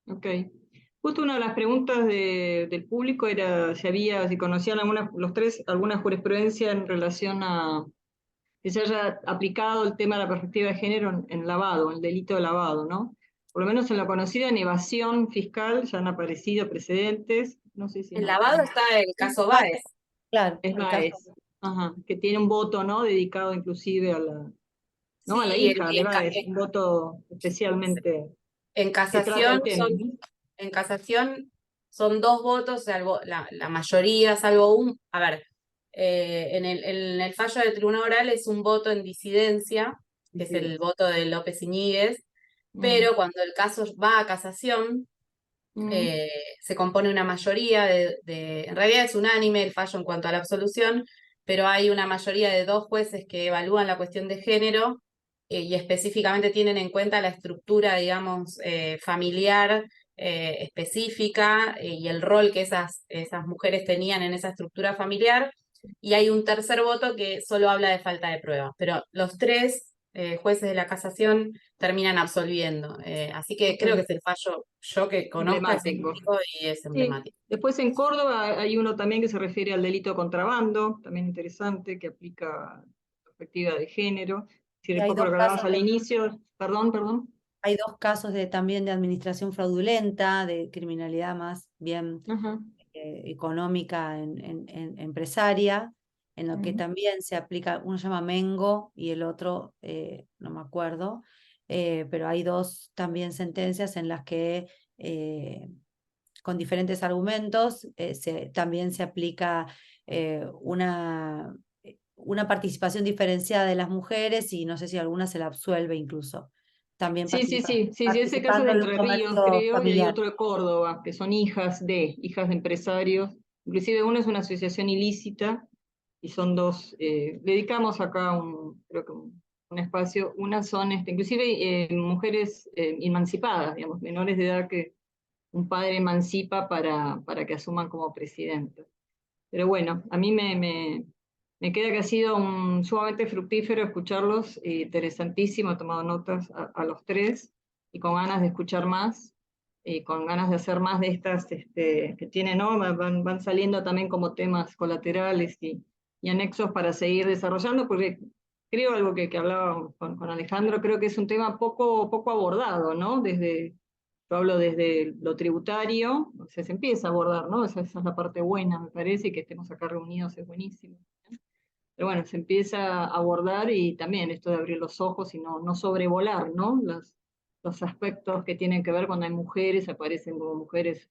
Ok. Justo una de las preguntas del público era si conocían los tres alguna jurisprudencia en relación a que se haya aplicado el tema de la perspectiva de género en lavado, el delito de lavado, ¿no? Por lo menos en la conocida en evasión fiscal ya han aparecido precedentes, no sé si El no. lavado está el caso Báez. Claro, Es el Baez, que tiene un voto, ¿no? Dedicado inclusive a ¿no? A la Sí, hija de Baez, un voto especialmente en que trata el casación tema. en casación son 2 votos, salvo la mayoría, salvo un. A ver, en el fallo del tribunal oral es un voto en disidencia, que es el voto de López Iñiguez, pero cuando el caso va a casación, se compone una mayoría en realidad es unánime el fallo en cuanto a la absolución, pero hay una mayoría de 2 jueces que evalúan la cuestión de género y específicamente tienen en cuenta la estructura, digamos, familiar específica y el rol que esas mujeres tenían en esa estructura familiar. Y hay un tercer voto que solo habla de falta de pruebas, pero los 3 jueces de la casación terminan absolviendo. Así que creo que es el fallo, yo que conozca, es Emblemático. único y es emblemático. Después en Córdoba hay uno también que se refiere al delito de contrabando, también interesante, que aplica perspectiva de género. Si Y un hay poco lo dos que hablábamos casos al inicio, perdón. Hay 2 casos también de administración fraudulenta, de criminalidad más bien económica empresaria, en lo que también se aplica, uno se llama Mengo y el otro, no me acuerdo, pero hay dos también sentencias en las que con diferentes argumentos también se aplica una participación diferenciada de las mujeres y no sé si alguna se la absuelve incluso. También Sí, ese caso es de participando en un Entre Ríos, comercio creo, y hay familiar. otro de Córdoba, que son hijas de empresarios. Inclusive una es una asociación ilícita, y son dos, dedicamos acá creo que un espacio, unas son inclusive mujeres emancipadas, digamos, menores de edad que un padre emancipa para que asuman como presidenta. Pero bueno, a mí me queda que ha sido sumamente fructífero escucharlos, interesantísimo, he tomado notas a los tres, y con ganas de escuchar más, y con ganas de hacer más de estas que tienen, ¿no? Van saliendo también como temas colaterales y anexos para seguir desarrollando, porque creo algo que hablaba con Alejandro, creo que es un tema poco abordado, ¿no? Yo hablo desde lo tributario, o sea, se empieza a abordar, ¿no? Esa es la parte buena, me parece, y que estemos acá reunidos es buenísimo. Pero bueno, se empieza a abordar, y también esto de abrir los ojos y no sobrevolar, ¿no? Los aspectos que tienen que ver cuando hay mujeres, aparecen como mujeres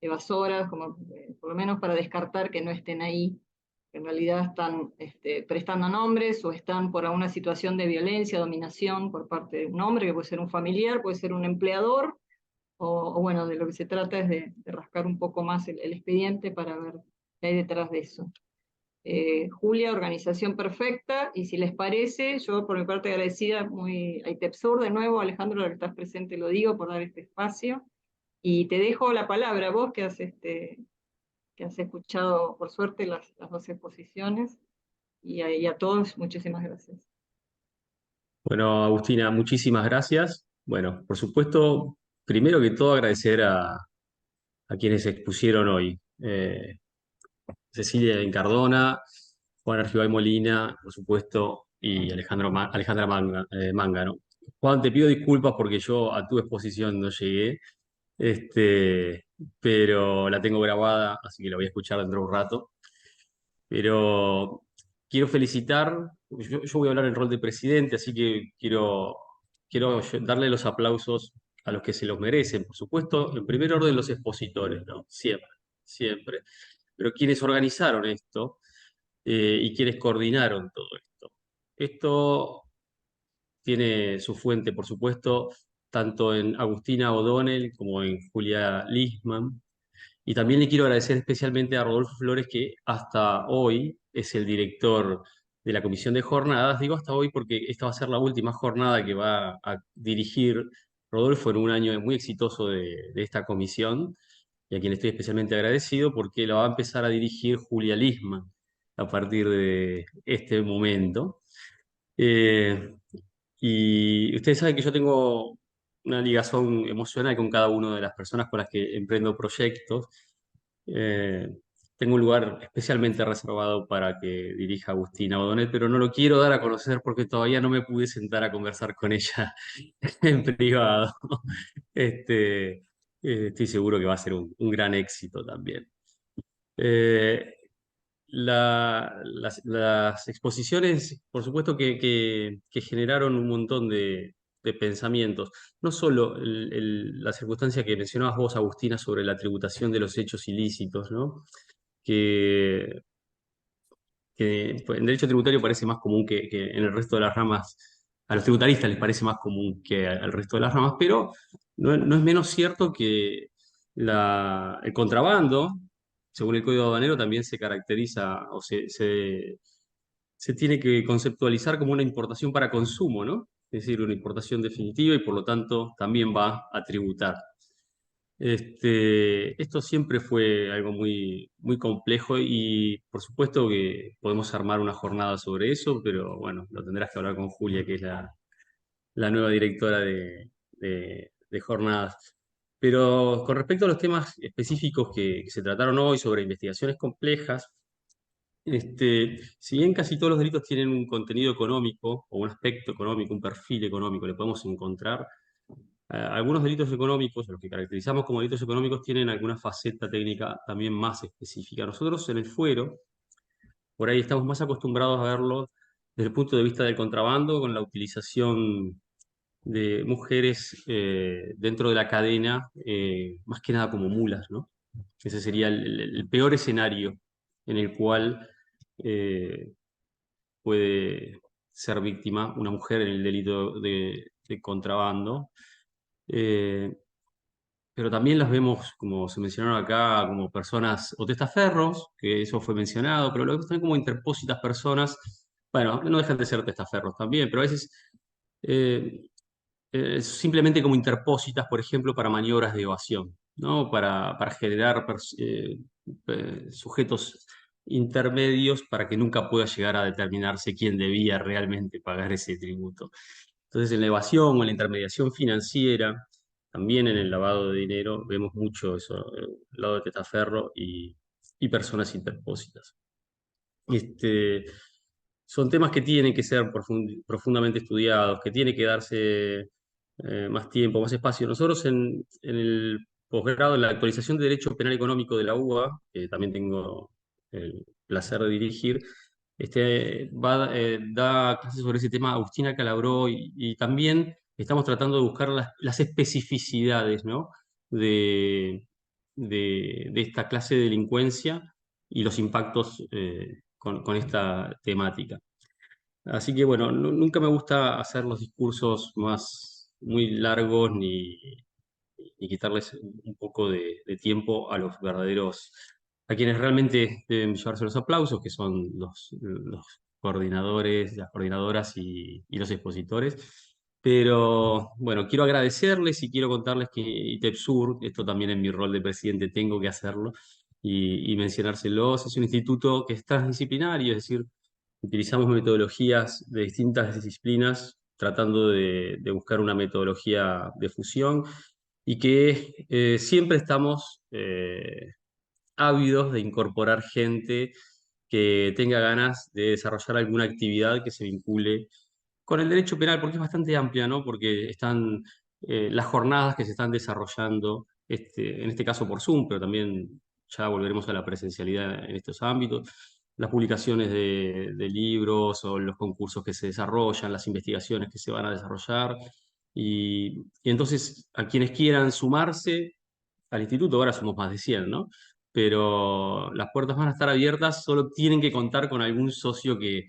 evasoras, como, por lo menos para descartar que no estén ahí, que en realidad están prestando nombres o están por alguna situación de violencia, dominación por parte de un hombre, que puede ser un familiar, puede ser un empleador, o bueno, de lo que se trata es de rascar un poco más el expediente para ver qué hay detrás de eso. Julia, organización perfecta, y si les parece, yo por mi parte agradecida a ITEPSUR de nuevo, Alejandro, que estás presente, lo digo, por dar este espacio, y te dejo la palabra, vos que has escuchado, por suerte, las dos exposiciones, y a todos, muchísimas gracias. Bueno, Agustina, muchísimas gracias. Bueno, por supuesto, primero que todo agradecer a quienes se expusieron hoy. Cecilia Incardona, Juan Argibay Molina, por supuesto, y Alejandra Mangano. Juan, te pido disculpas porque yo a tu exposición no llegué, pero la tengo grabada, así que la voy a escuchar dentro de un rato. Pero quiero felicitar, yo voy a hablar en rol de presidente, así que quiero darle los aplausos a los que se los merecen. Por supuesto, en primer orden los expositores, ¿no? Siempre, siempre. Pero quienes organizaron esto y quienes coordinaron todo esto. Esto tiene su fuente, por supuesto, tanto en Agustina O'Donnell como en Julia Lisman. Y también le quiero agradecer especialmente a Rodolfo Flores, que hasta hoy es el director de la Comisión de Jornadas. Digo hasta hoy porque esta va a ser la última jornada que va a dirigir Rodolfo en un año muy exitoso de esta comisión, y a quien estoy especialmente agradecido porque la va a empezar a dirigir Julia Lisman a partir de este momento. Eh, y ustedes saben que yo tengo una ligazón emocional con cada una de las personas con las que emprendo proyectos. Eh, Tengo un lugar especialmente reservado para que dirija Agustina O'Donnell, pero no lo quiero dar a conocer porque todavía no me pude sentar a conversar con ella en privado. Este, Estoy seguro que va a ser un gran éxito también. Eh, las exposiciones, por supuesto que generaron un montón de pensamientos. No solo la circunstancia que mencionabas vos, Agustina, sobre la tributación de los hechos ilícitos, ¿no? Que, que pues, en derecho tributario parece más común que en el resto de las ramas. A los tributaristas les parece más común que al resto de las ramas, pero no es menos cierto que el contrabando, según el Código Aduanero, también se caracteriza o se tiene que conceptualizar como una importación para consumo, ¿no? Es decir, una importación definitiva y por lo tanto también va a tributar. Esto siempre fue algo muy complejo y por supuesto que podemos armar una jornada sobre eso, pero bueno, lo tendrás que hablar con Julia, que es la nueva directora de jornadas. Pero con respecto a los temas específicos que se trataron hoy sobre investigaciones complejas, si bien casi todos los delitos tienen un contenido económico o un aspecto económico, un perfil económico, le podemos encontrar, algunos delitos económicos, los que caracterizamos como delitos económicos, tienen alguna faceta técnica también más específica. Nosotros en el fuero, por ahí estamos más acostumbrados a verlo desde el punto de vista del contrabando, con la utilización de mujeres dentro de la cadena, más que nada como mulas, ¿no? Ese sería el peor escenario en el cual puede ser víctima una mujer en el delito de contrabando. Pero también las vemos, como se mencionaron acá, como personas o testaferros, que eso fue mencionado, pero lo vemos también como interpósitas personas. Bueno, no dejan de ser testaferros también, pero a veces eh, simplemente como interpósitas, por ejemplo, para maniobras de evasión, ¿no? Para generar sujetos intermedios para que nunca pueda llegar a determinarse quién debía realmente pagar ese tributo. Entonces, en la evasión o en la intermediación financiera, también en el lavado de dinero, vemos mucho eso, el lado de testaferro y personas interpósitas. Son temas que tienen que ser profundamente estudiados, que tiene que darse más tiempo, más espacio. Nosotros en el posgrado, en la actualización de Derecho Penal Económico de la UBA, que también tengo el placer de dirigir, da clases sobre ese tema Agustina Calabró y también estamos tratando de buscar las especificidades, ¿no? de esta clase de delincuencia y los impactos con esta temática. Así que bueno, nunca me gusta hacer los discursos muy largos ni quitarles un poco de tiempo a los verdaderos, a quienes realmente deben llevarse los aplausos, que son los coordinadores, las coordinadoras y los expositores. Pero bueno, quiero agradecerles y quiero contarles que ITEPSUR, esto también en mi rol de presidente tengo que hacerlo y mencionárselos, es un instituto que es transdisciplinario, es decir, utilizamos metodologías de distintas disciplinas tratando de buscar una metodología de fusión y que siempre estamos ávidos de incorporar gente que tenga ganas de desarrollar alguna actividad que se vincule con el derecho penal, porque es bastante amplia, ¿no? Porque están las jornadas que se están desarrollando, en este caso por Zoom, pero también ya volveremos a la presencialidad en estos ámbitos, las publicaciones de libros o los concursos que se desarrollan, las investigaciones que se van a desarrollar. Y entonces, a quienes quieran sumarse al instituto, ahora somos más de 100, ¿no? Pero las puertas van a estar abiertas, solo tienen que contar con algún socio que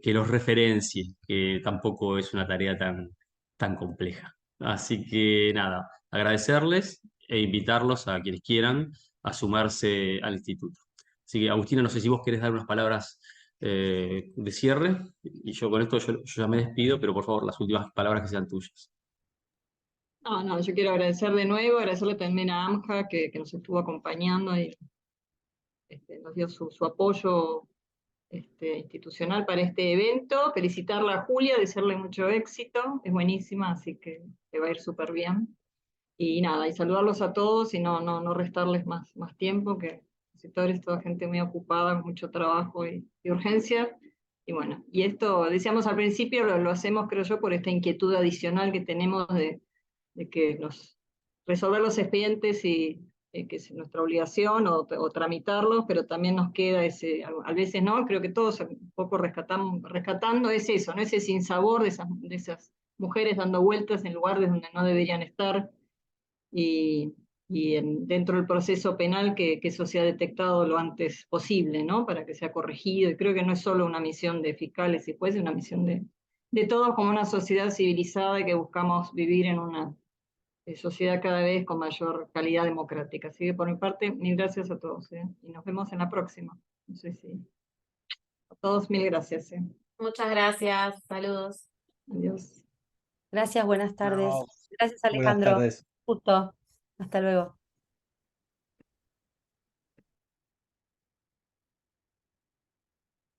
los referencie, que tampoco es una tarea tan compleja. Así que nada, agradecerles e invitarlos a quienes quieran a sumarse al instituto. Así que Agustina, no sé si vos querés dar unas palabras de cierre, y yo con esto yo ya me despido, pero por favor las últimas palabras que sean tuyas. No, yo quiero agradecer de nuevo, agradecerle también a AMJA que nos estuvo acompañando y nos dio su apoyo institucional para este evento. Felicitarla a Julia, desearle mucho éxito, es buenísima, así que te va a ir súper bien. Y nada, y saludarlos a todos y no restarles más tiempo, que expositores, toda gente muy ocupada, con mucho trabajo y urgencia. Y bueno, y esto, decíamos al principio, lo hacemos, creo yo, por esta inquietud adicional que tenemos de que resolver los expedientes y que es nuestra obligación o tramitarlos, pero también nos queda ese, a veces no, creo que todos un poco rescatando es eso, ¿no? Ese sinsabor de esas mujeres dando vueltas en lugares donde no deberían estar y dentro del proceso penal que eso sea detectado lo antes posible, ¿no? Para que sea corregido. Y creo que no es solo una misión de fiscales y jueces, es una misión de todos como una sociedad civilizada y que buscamos vivir en una sociedad cada vez con mayor calidad democrática. Así que por mi parte, mil gracias a todos, ¿eh? Y nos vemos en la próxima. No sé si... A todos, mil gracias. Muchas gracias, saludos. Adiós. Gracias, buenas tardes. Chao. Gracias, Buenas Alejandro. tardes. Justo. Hasta luego.